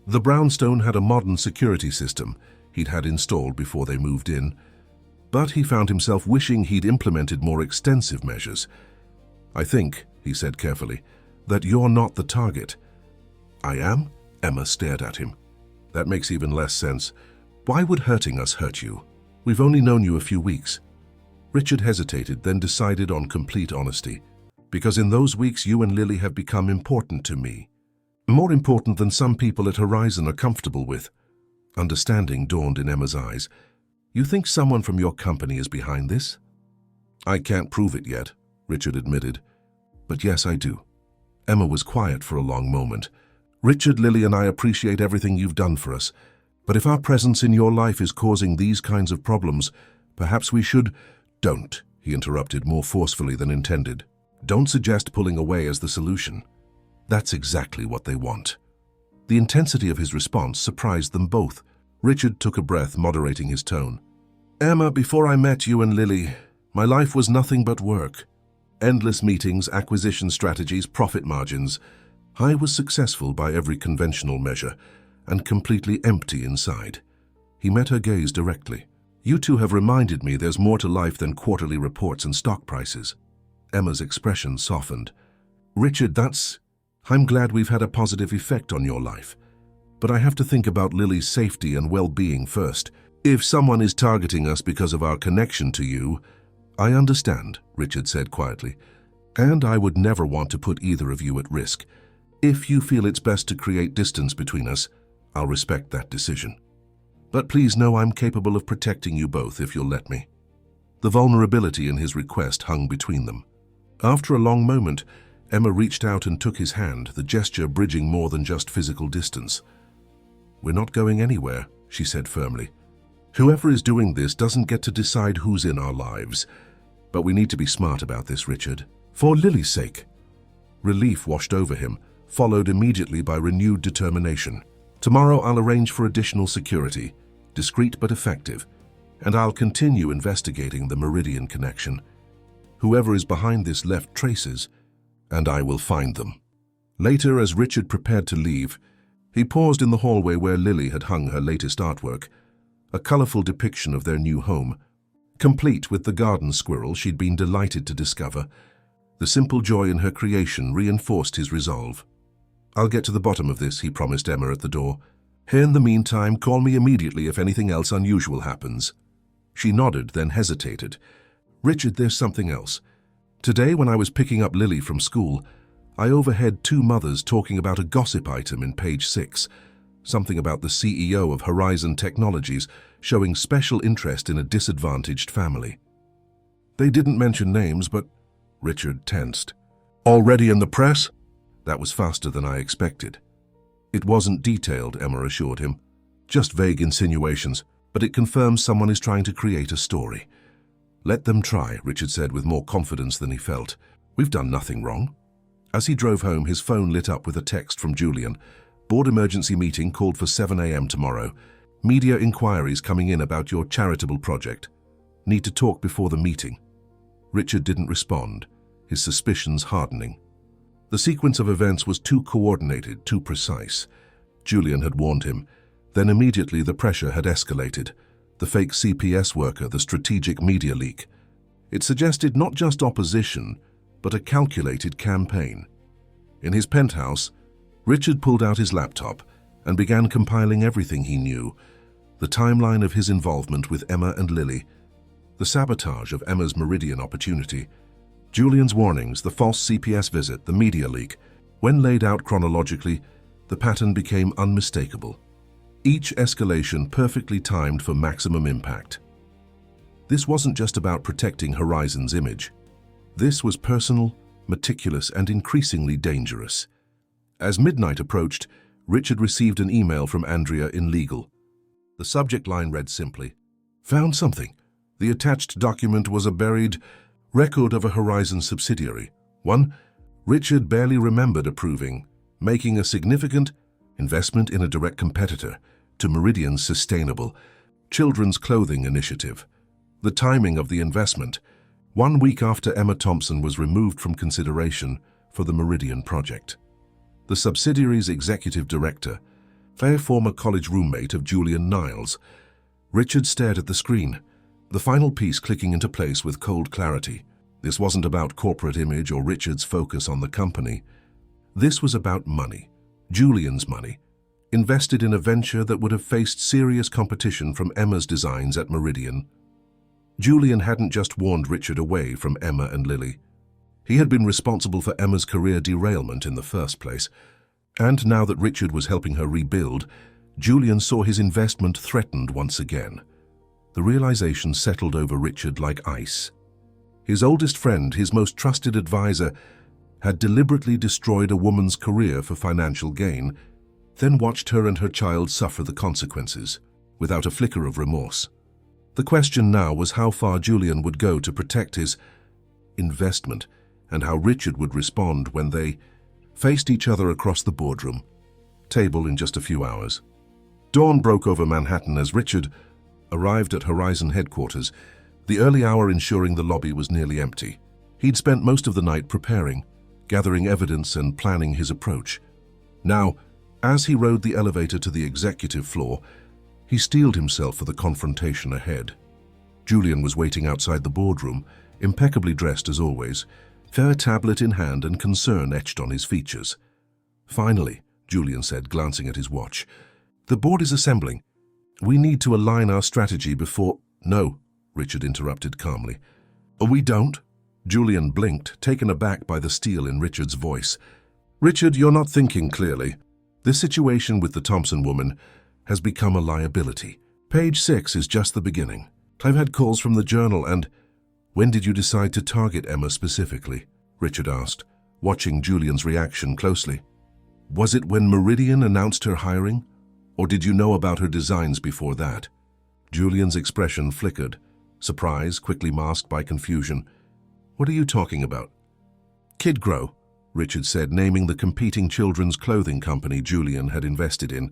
The brownstone had a modern security system he'd had installed before they moved in, but he found himself wishing he'd implemented more extensive measures. "I think," he said carefully, "that you're not the target." "I am?" Emma stared at him. "That makes even less sense. Why would hurting us hurt you? We've only known you a few weeks." Richard hesitated, then decided on complete honesty. "Because in those weeks you and Lily have become important to me. More important than some people at Horizon are comfortable with." Understanding dawned in Emma's eyes. "You think someone from your company is behind this?" "I can't prove it yet," Richard admitted. "But yes, I do." Emma was quiet for a long moment. "Richard, Lily and I appreciate everything you've done for us. But if our presence in your life is causing these kinds of problems, perhaps we should—" "Don't," he interrupted more forcefully than intended. Don't suggest pulling away as the solution. That's exactly what they want. The intensity of his response surprised them both. Richard took a breath, moderating his tone. Emma, before I met you and Lily, my life was nothing but work. Endless meetings, acquisition strategies, profit margins. I was successful by every conventional measure and completely empty inside. He met her gaze directly. You two have reminded me there's more to life than quarterly reports and stock prices. Emma's expression softened. Richard, I'm glad we've had a positive effect on your life. But I have to think about Lily's safety and well-being first. If someone is targeting us because of our connection to you, I understand, Richard said quietly, and I would never want to put either of you at risk. If you feel it's best to create distance between us, I'll respect that decision. But please know I'm capable of protecting you both if you'll let me. The vulnerability in his request hung between them. After a long moment, Emma reached out and took his hand, the gesture bridging more than just physical distance. We're not going anywhere, she said firmly. Whoever is doing this doesn't get to decide who's in our lives. But we need to be smart about this, Richard. For Lily's sake. Relief washed over him, followed immediately by renewed determination. Tomorrow I'll arrange for additional security, discreet but effective, and I'll continue investigating the Meridian connection. Whoever is behind this left traces, and I will find them. Later, as Richard prepared to leave, he paused in the hallway where Lily had hung her latest artwork, a colorful depiction of their new home, complete with the garden squirrel she'd been delighted to discover. The simple joy in her creation reinforced his resolve. I'll get to the bottom of this, he promised Emma at the door. In the meantime, call me immediately if anything else unusual happens. She nodded, then hesitated. Richard, there's something else. Today, when I was picking up Lily from school, I overheard two mothers talking about a gossip item in page 6, something about the CEO of Horizon Technologies showing special interest in a disadvantaged family. They didn't mention names, but Richard tensed. Already in the press? That was faster than I expected. It wasn't detailed, Emma assured him. Just vague insinuations, but it confirms someone is trying to create a story. Let them try, Richard said with more confidence than he felt. We've done nothing wrong. As he drove home, his phone lit up with a text from Julian. Board emergency meeting called for 7 a.m. tomorrow. Media inquiries coming in about your charitable project. Need to talk before the meeting. Richard didn't respond, his suspicions hardening. The sequence of events was too coordinated, too precise. Julian had warned him. Then immediately the pressure had escalated. The fake CPS worker, the strategic media leak. It suggested not just opposition, but a calculated campaign. In his penthouse, Richard pulled out his laptop and began compiling everything he knew. The timeline of his involvement with Emma and Lily, the sabotage of Emma's Meridian opportunity, Julian's warnings, the false CPS visit, the media leak. When laid out chronologically, the pattern became unmistakable. Each escalation perfectly timed for maximum impact. This wasn't just about protecting Horizon's image. This was personal, meticulous, and increasingly dangerous. As midnight approached, Richard received an email from Andrea in legal. The subject line read simply, "Found something. The attached document was a buried record of a Horizon subsidiary. One, Richard barely remembered approving, making a significant investment in a direct competitor to Meridian's sustainable children's clothing initiative. The timing of the investment, 1 week after Emma Thompson was removed from consideration for the Meridian project. The subsidiary's executive director, a former college roommate of Julian Niles." Richard stared at the screen, the final piece clicking into place with cold clarity. This wasn't about corporate image or Richard's focus on the company. This was about money, Julian's money, invested in a venture that would have faced serious competition from Emma's designs at Meridian. Julian hadn't just warned Richard away from Emma and Lily. He had been responsible for Emma's career derailment in the first place. And now that Richard was helping her rebuild, Julian saw his investment threatened once again. The realization settled over Richard like ice. His oldest friend, his most trusted advisor, had deliberately destroyed a woman's career for financial gain, then watched her and her child suffer the consequences, without a flicker of remorse. The question now was how far Julian would go to protect his investment, and how Richard would respond when they faced each other across the boardroom table in just a few hours. Dawn broke over Manhattan as Richard arrived at Horizon headquarters, the early hour ensuring the lobby was nearly empty. He'd spent most of the night preparing, gathering evidence and planning his approach. Now, as he rode the elevator to the executive floor, he steeled himself for the confrontation ahead. Julian was waiting outside the boardroom, impeccably dressed as always, fair tablet in hand and concern etched on his features. "Finally," Julian said, glancing at his watch. "The board is assembling. We need to align our strategy before—" "No," Richard interrupted calmly. "We don't?" Julian blinked, taken aback by the steel in Richard's voice. "Richard, you're not thinking clearly. This situation with the Thompson woman has become a liability. Page 6 is just the beginning. I've had calls from the Journal and—" "When did you decide to target Emma specifically?" Richard asked, watching Julian's reaction closely. "Was it when Meridian announced her hiring, or did you know about her designs before that?" Julian's expression flickered, surprise quickly masked by confusion. "What are you talking about?" "Kidgrow," Richard said, naming the competing children's clothing company Julian had invested in.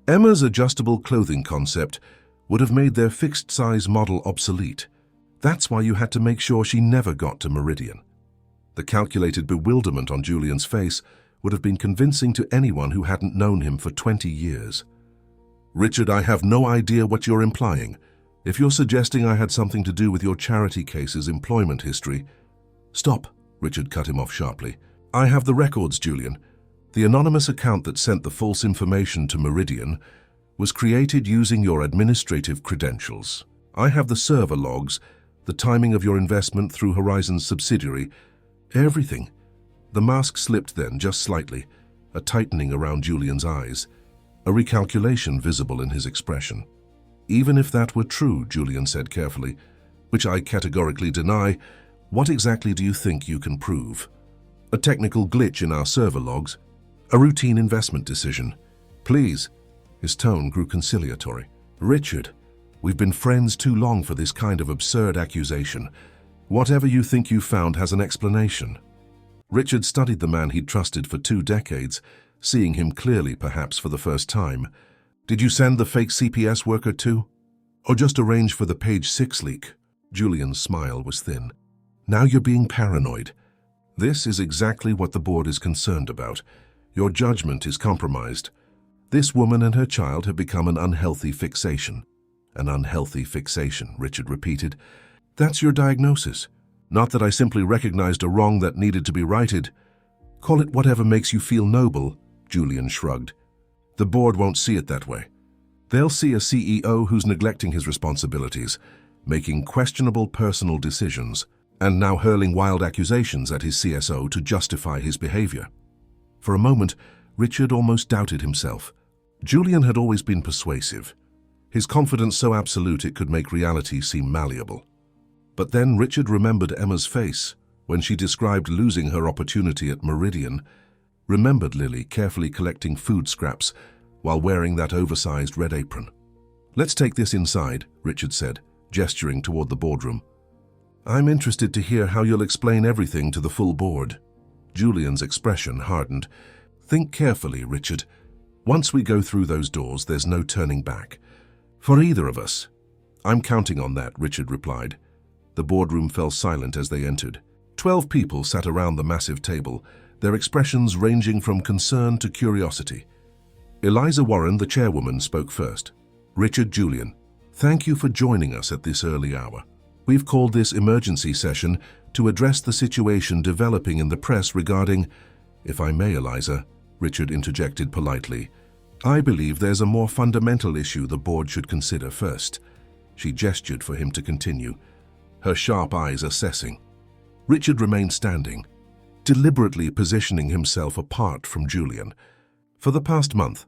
"Emma's adjustable clothing concept would have made their fixed-size model obsolete. That's why you had to make sure she never got to Meridian." The calculated bewilderment on Julian's face would have been convincing to anyone who hadn't known him for 20 years. "Richard, I have no idea what you're implying. If you're suggesting I had something to do with your charity case's employment history—" "Stop," Richard cut him off sharply. "I have the records, Julian. The anonymous account that sent the false information to Meridian was created using your administrative credentials. I have the server logs, the timing of your investment through Horizon's subsidiary, everything." The mask slipped then, just slightly, a tightening around Julian's eyes, a recalculation visible in his expression. "Even if that were true," Julian said carefully, "which I categorically deny, what exactly do you think you can prove? A technical glitch in our server logs? A routine investment decision? Please." His tone grew conciliatory. "Richard, we've been friends too long for this kind of absurd accusation. Whatever you think you found has an explanation." Richard studied the man he'd trusted for 2 decades, seeing him clearly perhaps for the first time. "Did you send the fake CPS worker too? Or just arrange for the page 6 leak?" Julian's smile was thin. "Now you're being paranoid. This is exactly what the board is concerned about. Your judgment is compromised. This woman and her child have become an unhealthy fixation." "An unhealthy fixation," Richard repeated. "That's your diagnosis. Not that I simply recognized a wrong that needed to be righted." "Call it whatever makes you feel noble," Julian shrugged. "The board won't see it that way. They'll see a CEO who's neglecting his responsibilities, making questionable personal decisions, and now hurling wild accusations at his CSO to justify his behavior." For a moment, Richard almost doubted himself. Julian had always been persuasive, his confidence so absolute it could make reality seem malleable. But then Richard remembered Emma's face when she described losing her opportunity at Meridian, remembered Lily carefully collecting food scraps while wearing that oversized red apron. "Let's take this inside," Richard said, gesturing toward the boardroom. "I'm interested to hear how you'll explain everything to the full board." Julian's expression hardened. "Think carefully, Richard. Once we go through those doors, there's no turning back. For either of us." "I'm counting on that," Richard replied. The boardroom fell silent as they entered. 12 people sat around the massive table, their expressions ranging from concern to curiosity. Eliza Warren, the chairwoman, spoke first. "Richard, Julian, thank you for joining us at this early hour. We've called this emergency session to address the situation developing in the press regarding—" "If I may, Eliza," Richard interjected politely, "I believe there's a more fundamental issue the board should consider first." She gestured for him to continue, her sharp eyes assessing. Richard remained standing, deliberately positioning himself apart from Julian. "For the past month,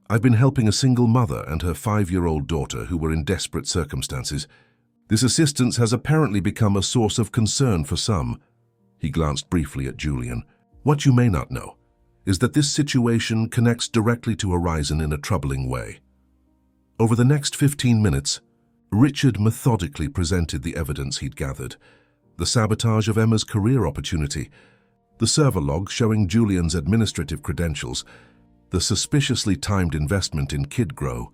I've been helping a single mother and her 5-year-old daughter who were in desperate circumstances. This assistance has apparently become a source of concern for some." He glanced briefly at Julian. "What you may not know is that this situation connects directly to Horizon in a troubling way. Over the next 15 minutes, Richard methodically presented the evidence he'd gathered. The sabotage of Emma's career opportunity, the server log showing Julian's administrative credentials, the suspiciously timed investment in KidGrow,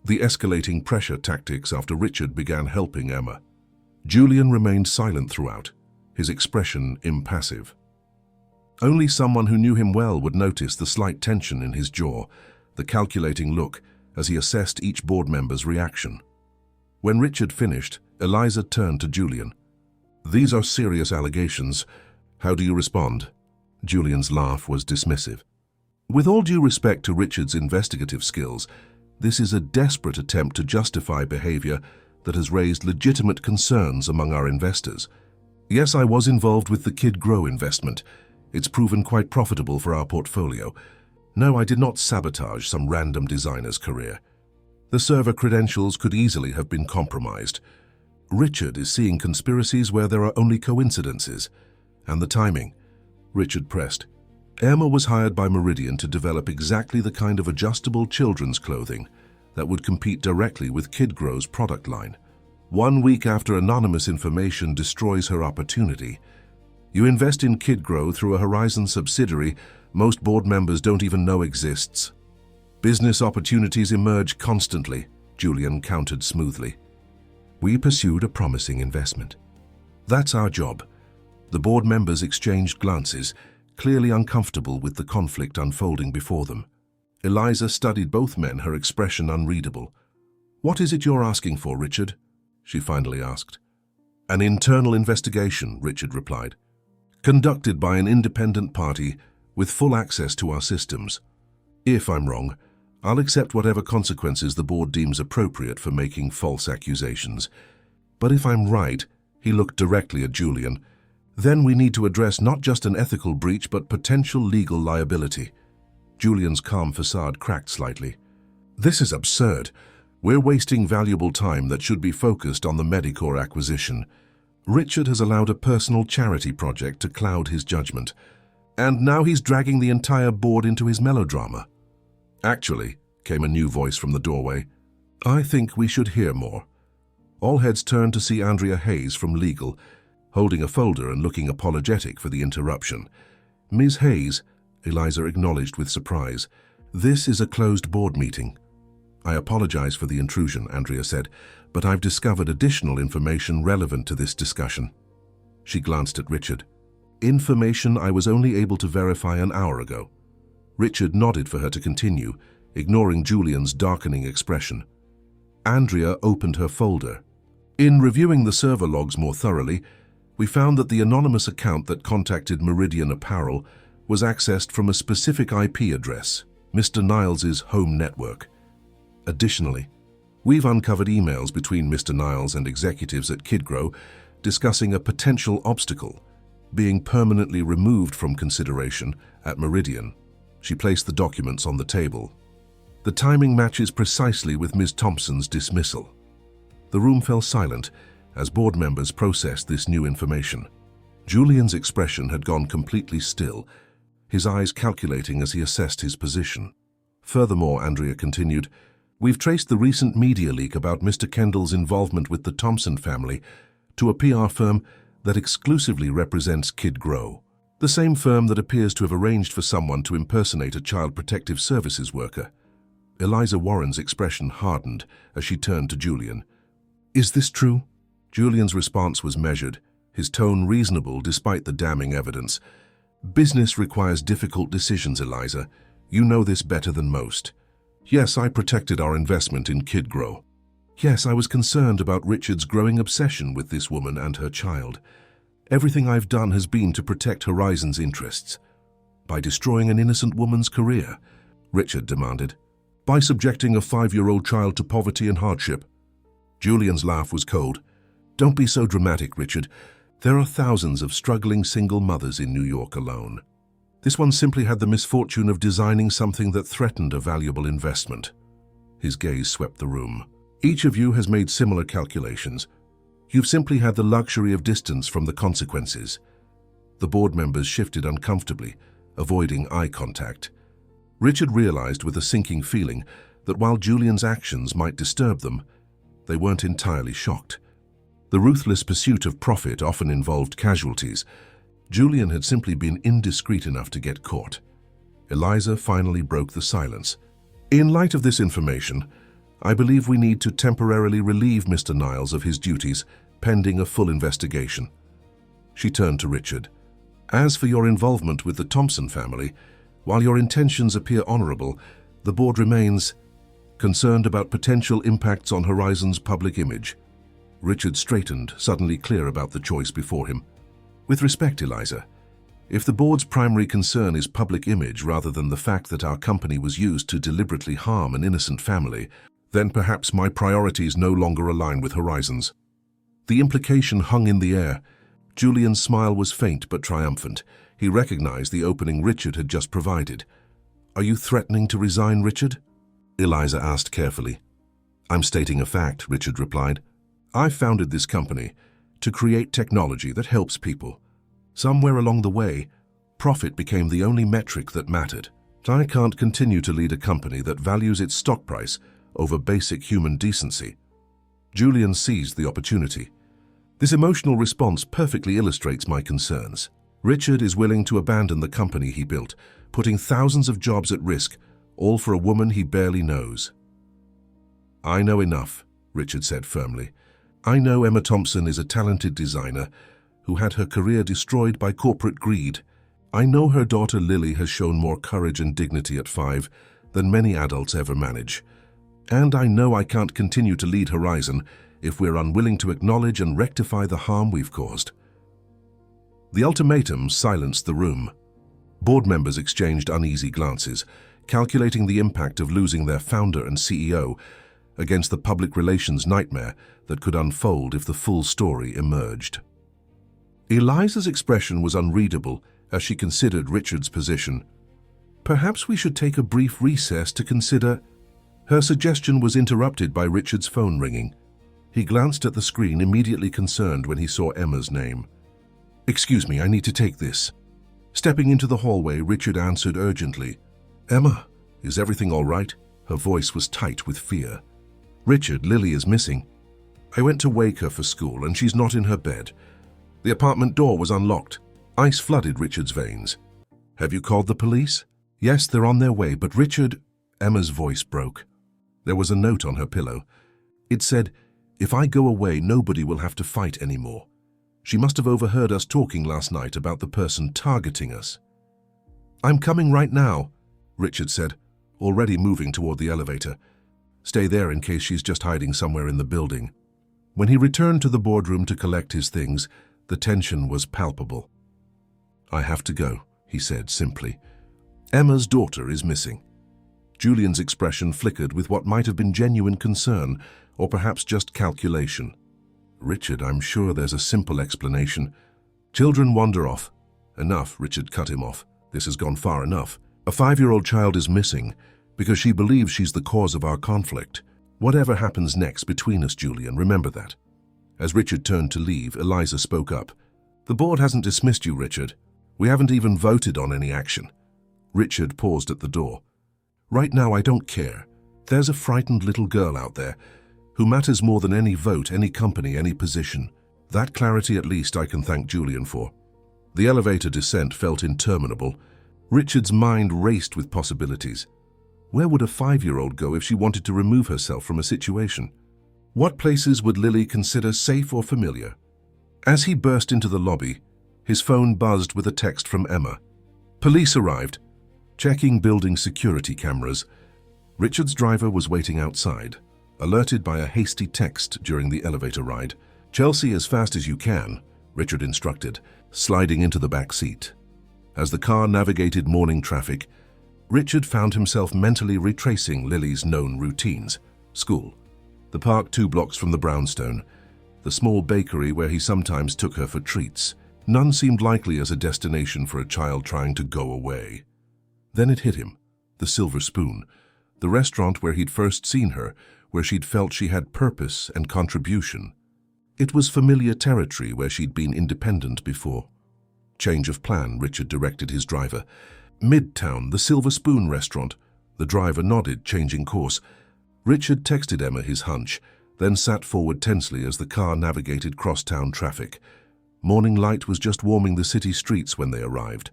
the escalating pressure tactics after Richard began helping Emma. Julian remained silent throughout, his expression impassive. Only someone who knew him well would notice the slight tension in his jaw, the calculating look as he assessed each board member's reaction. When Richard finished, Eliza turned to Julian. "These are serious allegations. How do you respond?" Julian's laugh was dismissive. "With all due respect to Richard's investigative skills, this is a desperate attempt to justify behavior that has raised legitimate concerns among our investors. Yes, I was involved with the KidGrow investment. It's proven quite profitable for our portfolio. No, I did not sabotage some random designer's career. The server credentials could easily have been compromised. Richard is seeing conspiracies where there are only coincidences. And the timing," Richard pressed. "Emma was hired by Meridian to develop exactly the kind of adjustable children's clothing that would compete directly with KidGrow's product line. 1 week after anonymous information destroys her opportunity. You invest in KidGrow through a Horizon subsidiary most board members don't even know exists. Business opportunities emerge constantly," Julian countered smoothly. "We pursued a promising investment. That's our job." The board members exchanged glances, clearly uncomfortable with the conflict unfolding before them. Eliza studied both men, her expression unreadable. "What is it you're asking for, Richard?" she finally asked. "An internal investigation," Richard replied. "Conducted by an independent party with full access to our systems. If I'm wrong, I'll accept whatever consequences the board deems appropriate for making false accusations. But if I'm right," he looked directly at Julian, "then we need to address not just an ethical breach but potential legal liability." Julian's calm facade cracked slightly. "This is absurd. We're wasting valuable time that should be focused on the Medicore acquisition. Richard has allowed a personal charity project to cloud his judgment. And now he's dragging the entire board into his melodrama." "Actually," came a new voice from the doorway, "I think we should hear more." All heads turned to see Andrea Hayes from legal, holding a folder and looking apologetic for the interruption. "Ms. Hayes," Eliza acknowledged with surprise, "this is a closed board meeting." "I apologize for the intrusion," Andrea said, "but I've discovered additional information relevant to this discussion." She glanced at Richard. "Information I was only able to verify an hour ago." Richard nodded for her to continue, ignoring Julian's darkening expression. Andrea opened her folder. "In reviewing the server logs more thoroughly, we found that the anonymous account that contacted Meridian Apparel was accessed from a specific IP address, Mr. Niles's home network. Additionally, we've uncovered emails between Mr. Niles and executives at KidGrow discussing a potential obstacle, being permanently removed from consideration at Meridian." She placed the documents on the table. "The timing matches precisely with Ms. Thompson's dismissal." The room fell silent as board members processed this new information. Julian's expression had gone completely still, his eyes calculating as he assessed his position. "Furthermore," Andrea continued, "we've traced the recent media leak about Mr. Kendall's involvement with the Thompson family to a PR firm that exclusively represents KidGrow, the same firm that appears to have arranged for someone to impersonate a Child Protective Services worker." Eliza Warren's expression hardened as she turned to Julian. "Is this true?" Julian's response was measured, his tone reasonable despite the damning evidence. "Business requires difficult decisions, Eliza. You know this better than most. Yes, I protected our investment in KidGrow. Yes, I was concerned about Richard's growing obsession with this woman and her child. Everything I've done has been to protect Horizon's interests. By destroying an innocent woman's career," Richard demanded. "By subjecting a 5-year-old child to poverty and hardship." Julian's laugh was cold. "Don't be so dramatic, Richard. There are thousands of struggling single mothers in New York alone. This one simply had the misfortune of designing something that threatened a valuable investment." His gaze swept the room. "Each of you has made similar calculations. You've simply had the luxury of distance from the consequences." The board members shifted uncomfortably, avoiding eye contact. Richard realized with a sinking feeling that while Julian's actions might disturb them, they weren't entirely shocked. The ruthless pursuit of profit often involved casualties. Julian had simply been indiscreet enough to get caught. Eliza finally broke the silence. In light of this information, I believe we need to temporarily relieve Mr. Niles of his duties, pending a full investigation. She turned to Richard. As for your involvement with the Thompson family, while your intentions appear honorable, the board remains concerned about potential impacts on Horizon's public image. Richard straightened, suddenly clear about the choice before him. With respect, Eliza, if the board's primary concern is public image rather than the fact that our company was used to deliberately harm an innocent family, then perhaps my priorities no longer align with Horizon's. The implication hung in the air. Julian's smile was faint but triumphant. He recognized the opening Richard had just provided. Are you threatening to resign, Richard? Eliza asked carefully. I'm stating a fact, Richard replied. I founded this company to create technology that helps people. Somewhere along the way, profit became the only metric that mattered. I can't continue to lead a company that values its stock price over basic human decency. Julian seized the opportunity. This emotional response perfectly illustrates my concerns. Richard is willing to abandon the company he built, putting thousands of jobs at risk, all for a woman he barely knows. I know enough, Richard said firmly. I know Emma Thompson is a talented designer who had her career destroyed by corporate greed. I know her daughter Lily has shown more courage and dignity at 5 than many adults ever manage. And I know I can't continue to lead Horizon if we're unwilling to acknowledge and rectify the harm we've caused. The ultimatum silenced the room. Board members exchanged uneasy glances, calculating the impact of losing their founder and CEO against the public relations nightmare that could unfold if the full story emerged. Eliza's expression was unreadable as she considered Richard's position. Perhaps we should take a brief recess to consider. Her suggestion was interrupted by Richard's phone ringing. He glanced at the screen, immediately concerned when he saw Emma's name. Excuse me, I need to take this. Stepping into the hallway, Richard answered urgently. Emma, is everything all right? Her voice was tight with fear. Richard, Lily is missing. I went to wake her for school and she's not in her bed. The apartment door was unlocked. Ice flooded Richard's veins. Have you called the police? Yes, they're on their way, but Richard... Emma's voice broke. There was a note on her pillow. It said, if I go away, nobody will have to fight anymore. She must have overheard us talking last night about the person targeting us. I'm coming right now, Richard said, already moving toward the elevator. Stay there in case she's just hiding somewhere in the building. When he returned to the boardroom to collect his things, the tension was palpable. I have to go, he said simply. Emma's daughter is missing. Julian's expression flickered with what might have been genuine concern, or perhaps just calculation. Richard, I'm sure there's a simple explanation. Children wander off. Enough, Richard cut him off. This has gone far enough. A 5-year-old child is missing because she believes she's the cause of our conflict. Whatever happens next between us, Julian, remember that. As Richard turned to leave, Eliza spoke up. The board hasn't dismissed you, Richard. We haven't even voted on any action. Richard paused at the door. Right now, I don't care. There's a frightened little girl out there who matters more than any vote, any company, any position. That clarity at least I can thank Julian for. The elevator descent felt interminable. Richard's mind raced with possibilities. Where would a 5-year-old go if she wanted to remove herself from a situation? What places would Lily consider safe or familiar? As he burst into the lobby, his phone buzzed with a text from Emma. Police arrived. Checking building security cameras. Richard's driver was waiting outside, alerted by a hasty text during the elevator ride. Chelsea as fast as you can, Richard instructed, sliding into the back seat. As the car navigated morning traffic, Richard found himself mentally retracing Lily's known routines. School, the park 2 blocks from the brownstone, the small bakery where he sometimes took her for treats. None seemed likely as a destination for a child trying to go away. Then it hit him, the Silver Spoon, the restaurant where he'd first seen her, where she'd felt she had purpose and contribution. It was familiar territory where she'd been independent before. Change of plan, Richard directed his driver. Midtown, the Silver Spoon restaurant. The driver nodded, changing course. Richard texted Emma his hunch, then sat forward tensely as the car navigated crosstown traffic. Morning light was just warming the city streets when they arrived.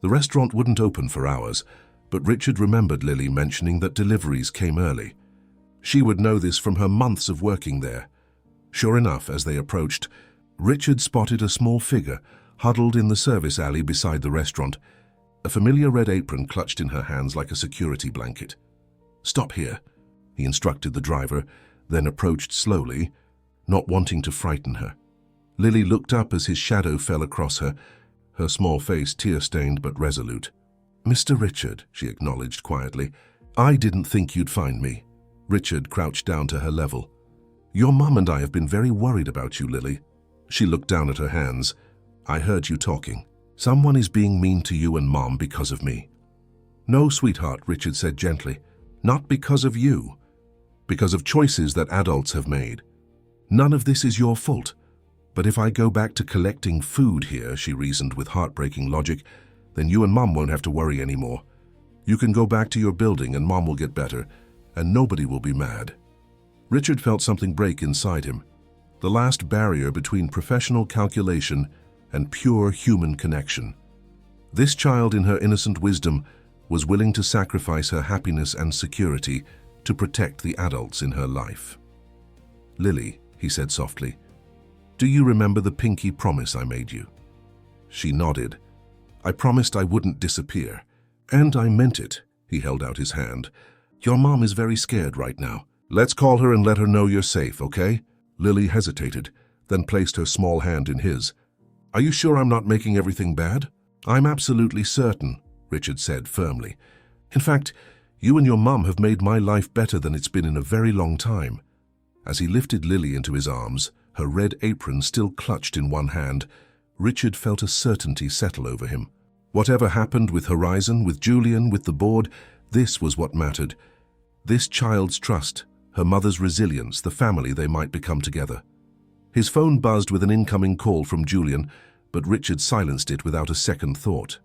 The restaurant wouldn't open for hours, but Richard remembered Lily mentioning that deliveries came early. She would know this from her months of working there. Sure enough, as they approached, Richard spotted a small figure huddled in the service alley beside the restaurant, a familiar red apron clutched in her hands like a security blanket. "Stop here," he instructed the driver, then approached slowly, not wanting to frighten her. Lily looked up as his shadow fell across her, her small face tear-stained but resolute. "Mr. Richard," she acknowledged quietly, "I didn't think you'd find me." Richard crouched down to her level. "Your mum and I have been very worried about you, Lily." She looked down at her hands. "I heard you talking. Someone is being mean to you and Mom because of me." "No, sweetheart," Richard said gently. "Not because of you. Because of choices that adults have made. None of this is your fault. But if I go back to collecting food here," she reasoned with heartbreaking logic, "then you and Mom won't have to worry anymore. You can go back to your building and Mom will get better, and nobody will be mad." Richard felt something break inside him, the last barrier between professional calculation and pure human connection. This child, in her innocent wisdom, was willing to sacrifice her happiness and security to protect the adults in her life. "Lily," he said softly, "do you remember the pinky promise I made you?" She nodded. "I promised I wouldn't disappear. And I meant it." He held out his hand. "Your mom is very scared right now. Let's call her and let her know you're safe, okay?" Lily hesitated, then placed her small hand in his. "Are you sure I'm not making everything bad?" "I'm absolutely certain," Richard said firmly. "In fact, you and your mum have made my life better than it's been in a very long time." As he lifted Lily into his arms, her red apron still clutched in one hand, Richard felt a certainty settle over him. Whatever happened with Horizon, with Julian, with the board, this was what mattered. This child's trust, her mother's resilience, the family they might become together. His phone buzzed with an incoming call from Julian, but Richard silenced it without a second thought.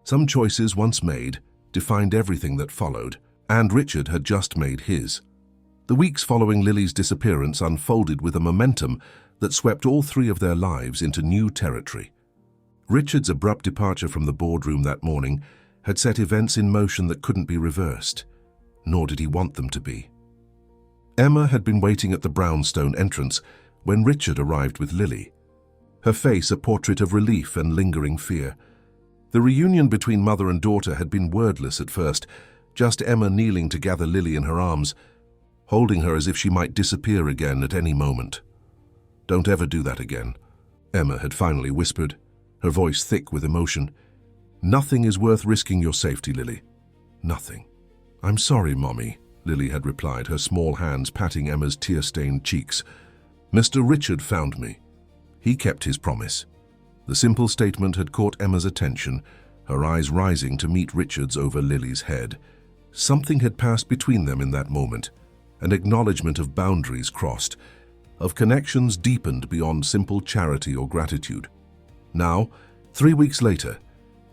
Some choices once made defined everything that followed, and Richard had just made his. The weeks following Lily's disappearance unfolded with a momentum that swept all three of their lives into new territory. Richard's abrupt departure from the boardroom that morning had set events in motion that couldn't be reversed, nor did he want them to be. Emma had been waiting at the brownstone entrance when Richard arrived with Lily, her face a portrait of relief and lingering fear. The reunion between mother and daughter had been wordless at first, just Emma kneeling to gather Lily in her arms, holding her as if she might disappear again at any moment. "Don't ever do that again," Emma had finally whispered, her voice thick with emotion. "Nothing is worth risking your safety, Lily. Nothing." "I'm sorry, Mommy," Lily had replied, her small hands patting Emma's tear-stained cheeks. "Mr. Richard found me. He kept his promise." The simple statement had caught Emma's attention, her eyes rising to meet Richard's over Lily's head. Something had passed between them in that moment, an acknowledgement of boundaries crossed, of connections deepened beyond simple charity or gratitude. Now, 3 weeks later,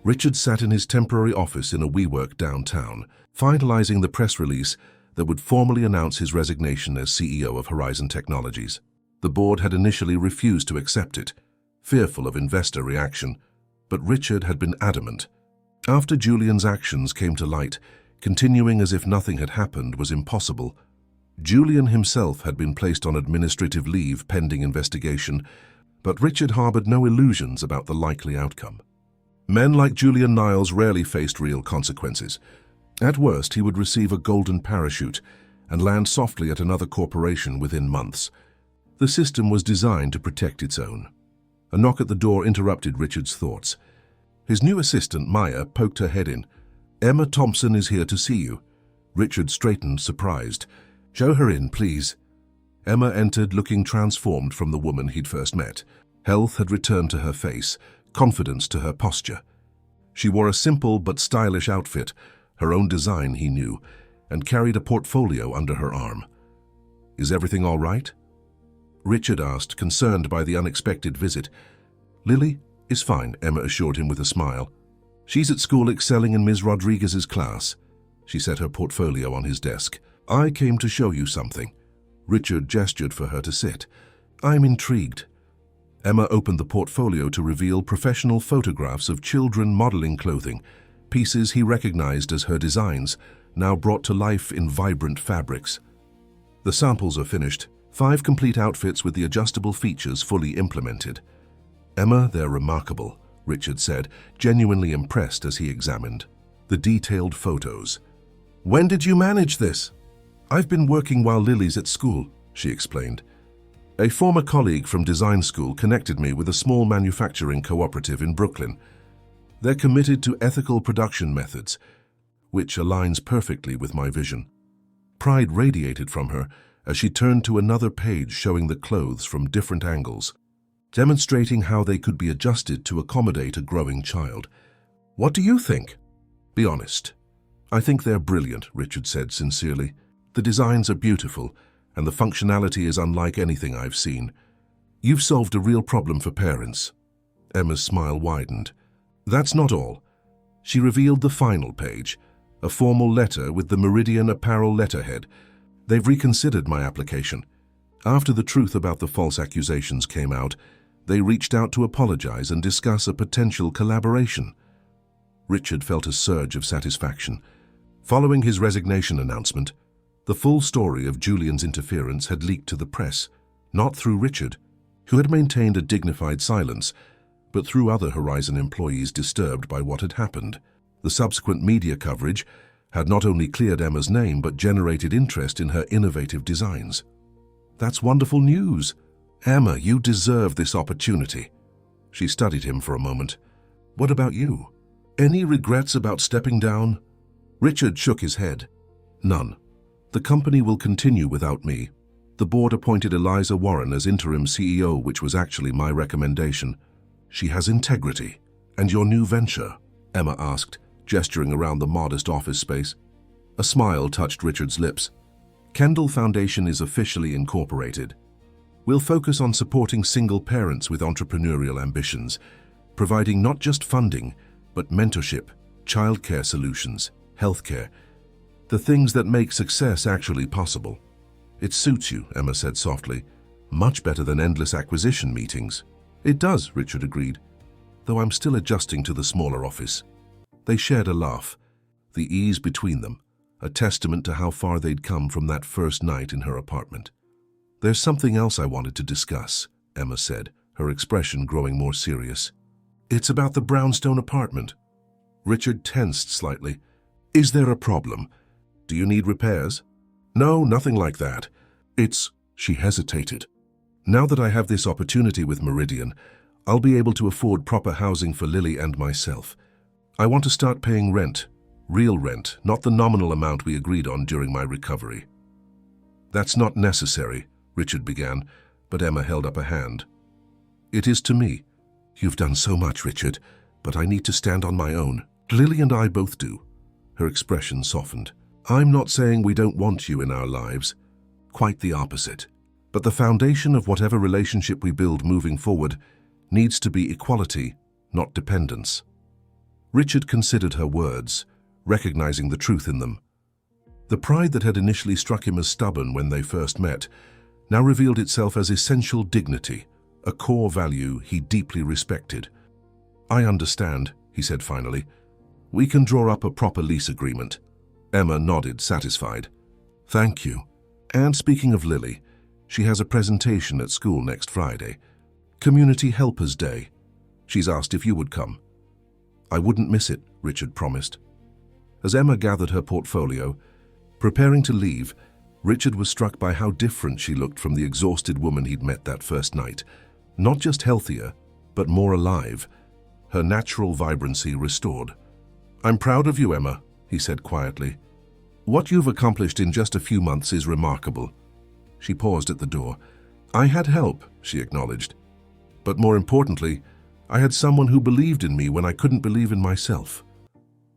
Richard sat in his temporary office in a WeWork downtown, finalizing the press release that would formally announce his resignation as CEO of Horizon Technologies. The board had initially refused to accept it, fearful of investor reaction, but Richard had been adamant. After Julian's actions came to light, continuing as if nothing had happened was impossible. Julian himself had been placed on administrative leave pending investigation, but Richard harbored no illusions about the likely outcome. Men like Julian Niles rarely faced real consequences. At worst, he would receive a golden parachute and land softly at another corporation within months. The system was designed to protect its own. A knock at the door interrupted Richard's thoughts. His new assistant, Maya, poked her head in. "Emma Thompson is here to see you." Richard straightened, surprised. "Show her in, please." Emma entered, looking transformed from the woman he'd first met. Health had returned to her face, confidence to her posture. She wore a simple but stylish outfit, her own design, he knew, and carried a portfolio under her arm. "Is everything all right?" Richard asked, concerned by the unexpected visit. "Lily is fine," Emma assured him with a smile. "She's at school excelling in Ms. Rodriguez's class." She set her portfolio on his desk. "I came to show you something." Richard gestured for her to sit. "I'm intrigued." Emma opened the portfolio to reveal professional photographs of children modeling clothing, pieces he recognized as her designs, now brought to life in vibrant fabrics. "The samples are finished, 5 complete outfits with the adjustable features fully implemented." "Emma, they're remarkable," Richard said, genuinely impressed as he examined the detailed photos. "When did you manage this?" "I've been working while Lily's at school," she explained. "A former colleague from design school connected me with a small manufacturing cooperative in Brooklyn. They're committed to ethical production methods, which aligns perfectly with my vision." Pride radiated from her as she turned to another page showing the clothes from different angles, demonstrating how they could be adjusted to accommodate a growing child. "What do you think?" "Be honest." "I think they're brilliant," Richard said sincerely. "The designs are beautiful, and the functionality is unlike anything I've seen. You've solved a real problem for parents." Emma's smile widened. "That's not all." She revealed the final page, a formal letter with the Meridian Apparel letterhead. "They've reconsidered my application. After the truth about the false accusations came out, they reached out to apologize and discuss a potential collaboration." Richard felt a surge of satisfaction. Following his resignation announcement, the full story of Julian's interference had leaked to the press, not through Richard, who had maintained a dignified silence, but through other Horizon employees disturbed by what had happened. The subsequent media coverage had not only cleared Emma's name but generated interest in her innovative designs. "That's wonderful news. Emma, you deserve this opportunity." She studied him for a moment. "What about you? Any regrets about stepping down?" Richard shook his head. "None. The company will continue without me. The board appointed Eliza Warren as interim CEO, which was actually my recommendation. She has integrity." "And your new venture?" Emma asked, gesturing around the modest office space. A smile touched Richard's lips. "Kendall Foundation is officially incorporated. We'll focus on supporting single parents with entrepreneurial ambitions, providing not just funding, but mentorship, childcare solutions, healthcare, the things that make success actually possible." "It suits you," Emma said softly. "Much better than endless acquisition meetings." "It does," Richard agreed, "though I'm still adjusting to the smaller office." They shared a laugh, the ease between them, a testament to how far they'd come from that first night in her apartment. "There's something else I wanted to discuss," Emma said, her expression growing more serious. "It's about the brownstone apartment." Richard tensed slightly. "Is there a problem? Do you need repairs?" "No, nothing like that. It's—" She hesitated. "Now that I have this opportunity with Meridian, I'll be able to afford proper housing for Lily and myself. I want to start paying rent, real rent, not the nominal amount we agreed on during my recovery." "That's not necessary," Richard began, but Emma held up a hand. "It is to me. You've done so much, Richard, but I need to stand on my own. Lily and I both do." Her expression softened. "I'm not saying we don't want you in our lives. Quite the opposite. But the foundation of whatever relationship we build moving forward needs to be equality, not dependence." Richard considered her words, recognizing the truth in them. The pride that had initially struck him as stubborn when they first met now revealed itself as essential dignity, a core value he deeply respected. "I understand," he said finally. "We can draw up a proper lease agreement." Emma nodded, satisfied. "Thank you. And speaking of Lily, she has a presentation at school next Friday. Community Helpers Day. She's asked if you would come." "I wouldn't miss it," Richard promised. As Emma gathered her portfolio, preparing to leave, Richard was struck by how different she looked from the exhausted woman he'd met that first night. Not just healthier, but more alive, her natural vibrancy restored. "I'm proud of you, Emma," he said quietly. "What you've accomplished in just a few months is remarkable." She paused at the door. "I had help," she acknowledged. "But more importantly, I had someone who believed in me when I couldn't believe in myself."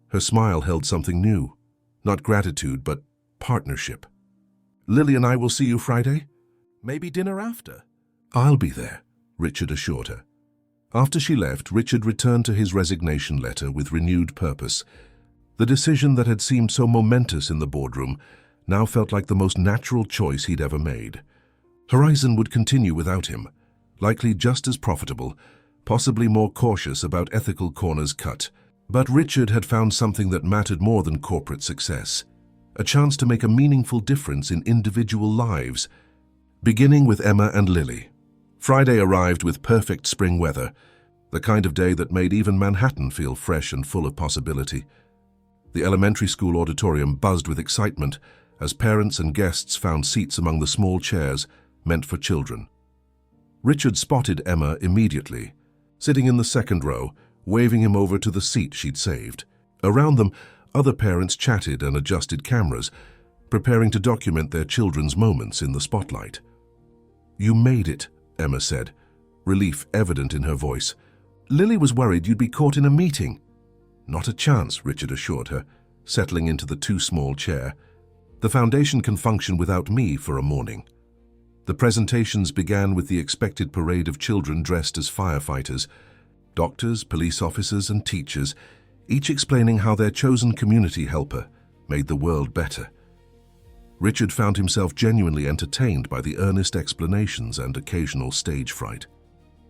Her smile held something new. Not gratitude, but partnership. "Lily and I will see you Friday? Maybe dinner after?" "I'll be there," Richard assured her. After she left, Richard returned to his resignation letter with renewed purpose. The decision that had seemed so momentous in the boardroom now felt like the most natural choice he'd ever made. Horizon would continue without him, likely just as profitable, possibly more cautious about ethical corners cut. But Richard had found something that mattered more than corporate success, a chance to make a meaningful difference in individual lives, beginning with Emma and Lily. Friday arrived with perfect spring weather, the kind of day that made even Manhattan feel fresh and full of possibility. The elementary school auditorium buzzed with excitement as parents and guests found seats among the small chairs meant for children. Richard spotted Emma immediately, sitting in the second row, waving him over to the seat she'd saved. Around them, other parents chatted and adjusted cameras, preparing to document their children's moments in the spotlight. "You made it," Emma said, relief evident in her voice. "Lily was worried you'd be caught in a meeting." "Not a chance," Richard assured her, settling into the too small chair. "The foundation can function without me for a morning." The presentations began with the expected parade of children dressed as firefighters, doctors, police officers, and teachers, each explaining how their chosen community helper made the world better. Richard found himself genuinely entertained by the earnest explanations and occasional stage fright.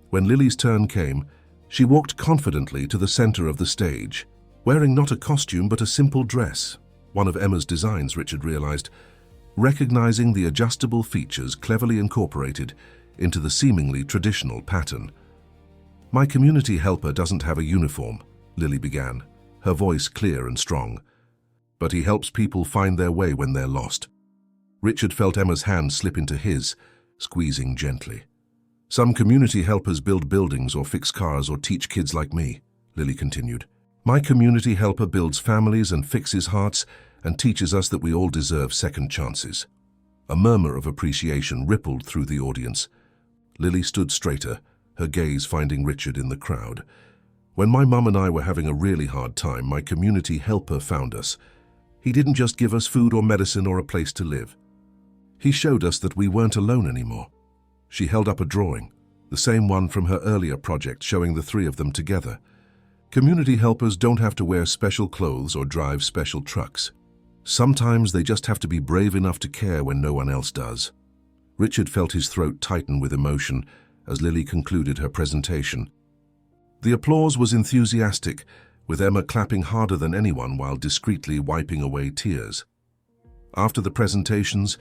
When Lily's turn came, she walked confidently to the center of the stage, wearing not a costume but a simple dress, one of Emma's designs, Richard realized, recognizing the adjustable features cleverly incorporated into the seemingly traditional pattern. "My community helper doesn't have a uniform," Lily began, her voice clear and strong. "But he helps people find their way when they're lost." Richard felt Emma's hand slip into his, squeezing gently. "Some community helpers build buildings or fix cars or teach kids like me," Lily continued. "My community helper builds families and fixes hearts and teaches us that we all deserve second chances." A murmur of appreciation rippled through the audience. Lily stood straighter, her gaze finding Richard in the crowd. "When my mum and I were having a really hard time, my community helper found us. He didn't just give us food or medicine or a place to live. He showed us that we weren't alone anymore." She held up a drawing, the same one from her earlier project showing the three of them together. "Community helpers don't have to wear special clothes or drive special trucks. Sometimes they just have to be brave enough to care when no one else does." Richard felt his throat tighten with emotion as Lily concluded her presentation. The applause was enthusiastic, with Emma clapping harder than anyone while discreetly wiping away tears. After the presentations,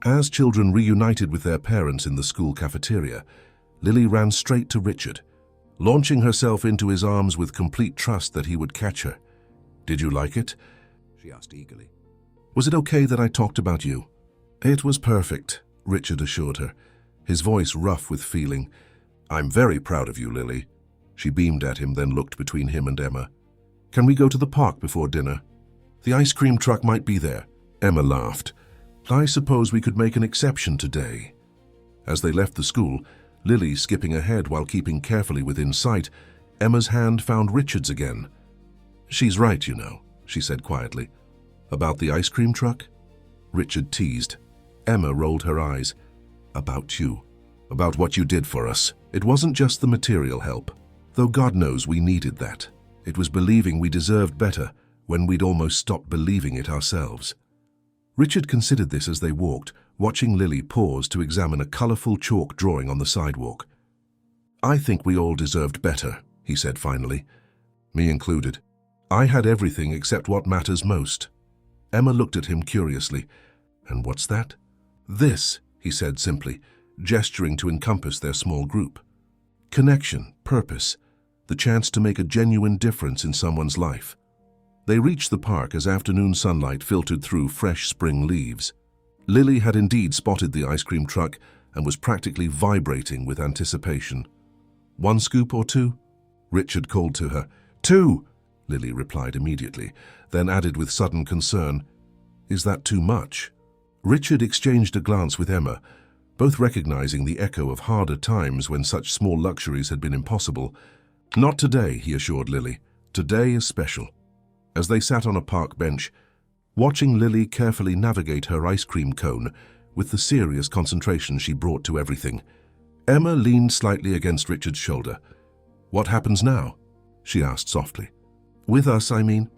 as children reunited with their parents in the school cafeteria, Lily ran straight to Richard, launching herself into his arms with complete trust that he would catch her. "Did you like it?" she asked eagerly. "Was it okay that I talked about you?" "It was perfect," Richard assured her, his voice rough with feeling. "I'm very proud of you, Lily." She beamed at him, then looked between him and Emma. "Can we go to the park before dinner? The ice cream truck might be there." Emma laughed. "I suppose we could make an exception today." As they left the school, Lily skipping ahead while keeping carefully within sight, Emma's hand found Richard's again. "She's right, you know," she said quietly. "About the ice cream truck?" Richard teased. Emma rolled her eyes. "About you. About what you did for us. It wasn't just the material help, though God knows we needed that. It was believing we deserved better when we'd almost stopped believing it ourselves." Richard considered this as they walked, watching Lily pause to examine a colorful chalk drawing on the sidewalk. "I think we all deserved better," he said finally. "Me included. I had everything except what matters most." Emma looked at him curiously. "And what's that?" "This," he said simply, gesturing to encompass their small group. "Connection, purpose, the chance to make a genuine difference in someone's life." They reached the park as afternoon sunlight filtered through fresh spring leaves. Lily had indeed spotted the ice cream truck and was practically vibrating with anticipation. "One scoop or two?" Richard called to her. "Two," Lily replied immediately, then added with sudden concern, "Is that too much?" Richard exchanged a glance with Emma, both recognizing the echo of harder times when such small luxuries had been impossible. "Not today," he assured Lily. "Today is special." As they sat on a park bench, watching Lily carefully navigate her ice cream cone with the serious concentration she brought to everything, Emma leaned slightly against Richard's shoulder. "What happens now?" she asked softly. "With us, I mean?"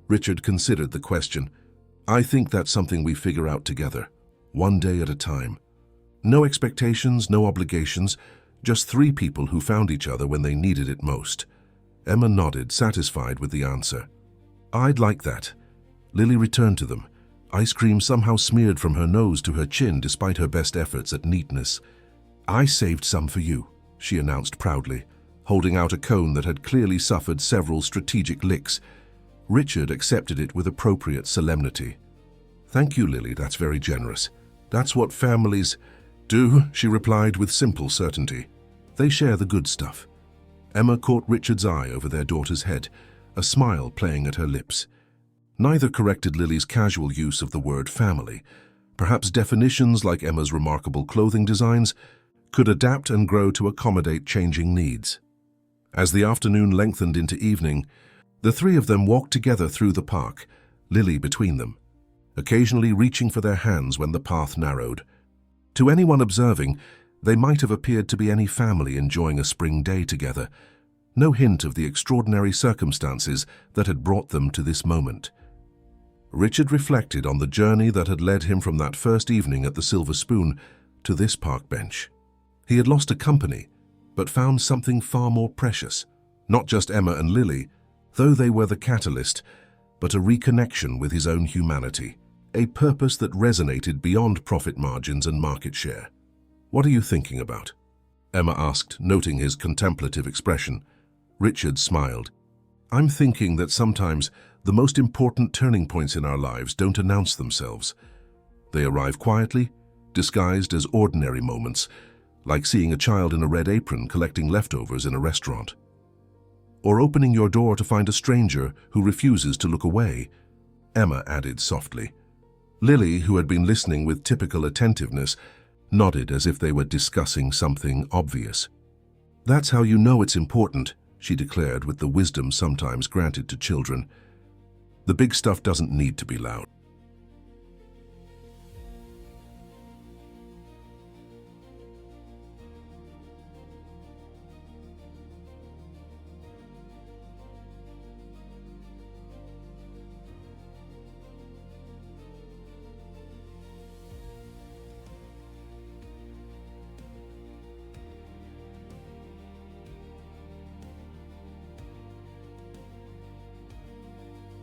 Richard considered the question. I think that's something we figure out together, one day at a time. No expectations, no obligations, just three people who found each other when they needed it most. Emma nodded, satisfied with the answer. I'd like that. Lily returned to them. Ice cream somehow smeared from her nose to her chin despite her best efforts at neatness. I saved some for you, she announced proudly, holding out a cone that had clearly suffered several strategic licks. Richard accepted it with appropriate solemnity. Thank you, Lily, that's very generous. That's what families do, she replied with simple certainty. They share the good stuff. Emma caught Richard's eye over their daughter's head, a smile playing at her lips. Neither corrected Lily's casual use of the word family. Perhaps definitions like Emma's remarkable clothing designs could adapt and grow to accommodate changing needs. As the afternoon lengthened into evening, the three of them walked together through the park, Lily between them, occasionally reaching for their hands when the path narrowed. To anyone observing, they might have appeared to be any family enjoying a spring day together, no hint of the extraordinary circumstances that had brought them to this moment. Richard reflected on the journey that had led him from that first evening at the Silver Spoon to this park bench. He had lost a company, but found something far more precious, not just Emma and Lily, though they were the catalyst, but a reconnection with his own humanity, a purpose that resonated beyond profit margins and market share. What are you thinking about? Emma asked, noting his contemplative expression. Richard smiled. I'm thinking that sometimes the most important turning points in our lives don't announce themselves. They arrive quietly, disguised as ordinary moments, like seeing a child in a red apron collecting leftovers in a restaurant. Or opening your door to find a stranger who refuses to look away, Emma added softly. Lily, who had been listening with typical attentiveness, nodded as if they were discussing something obvious. That's how you know it's important, she declared with the wisdom sometimes granted to children. The big stuff doesn't need to be loud.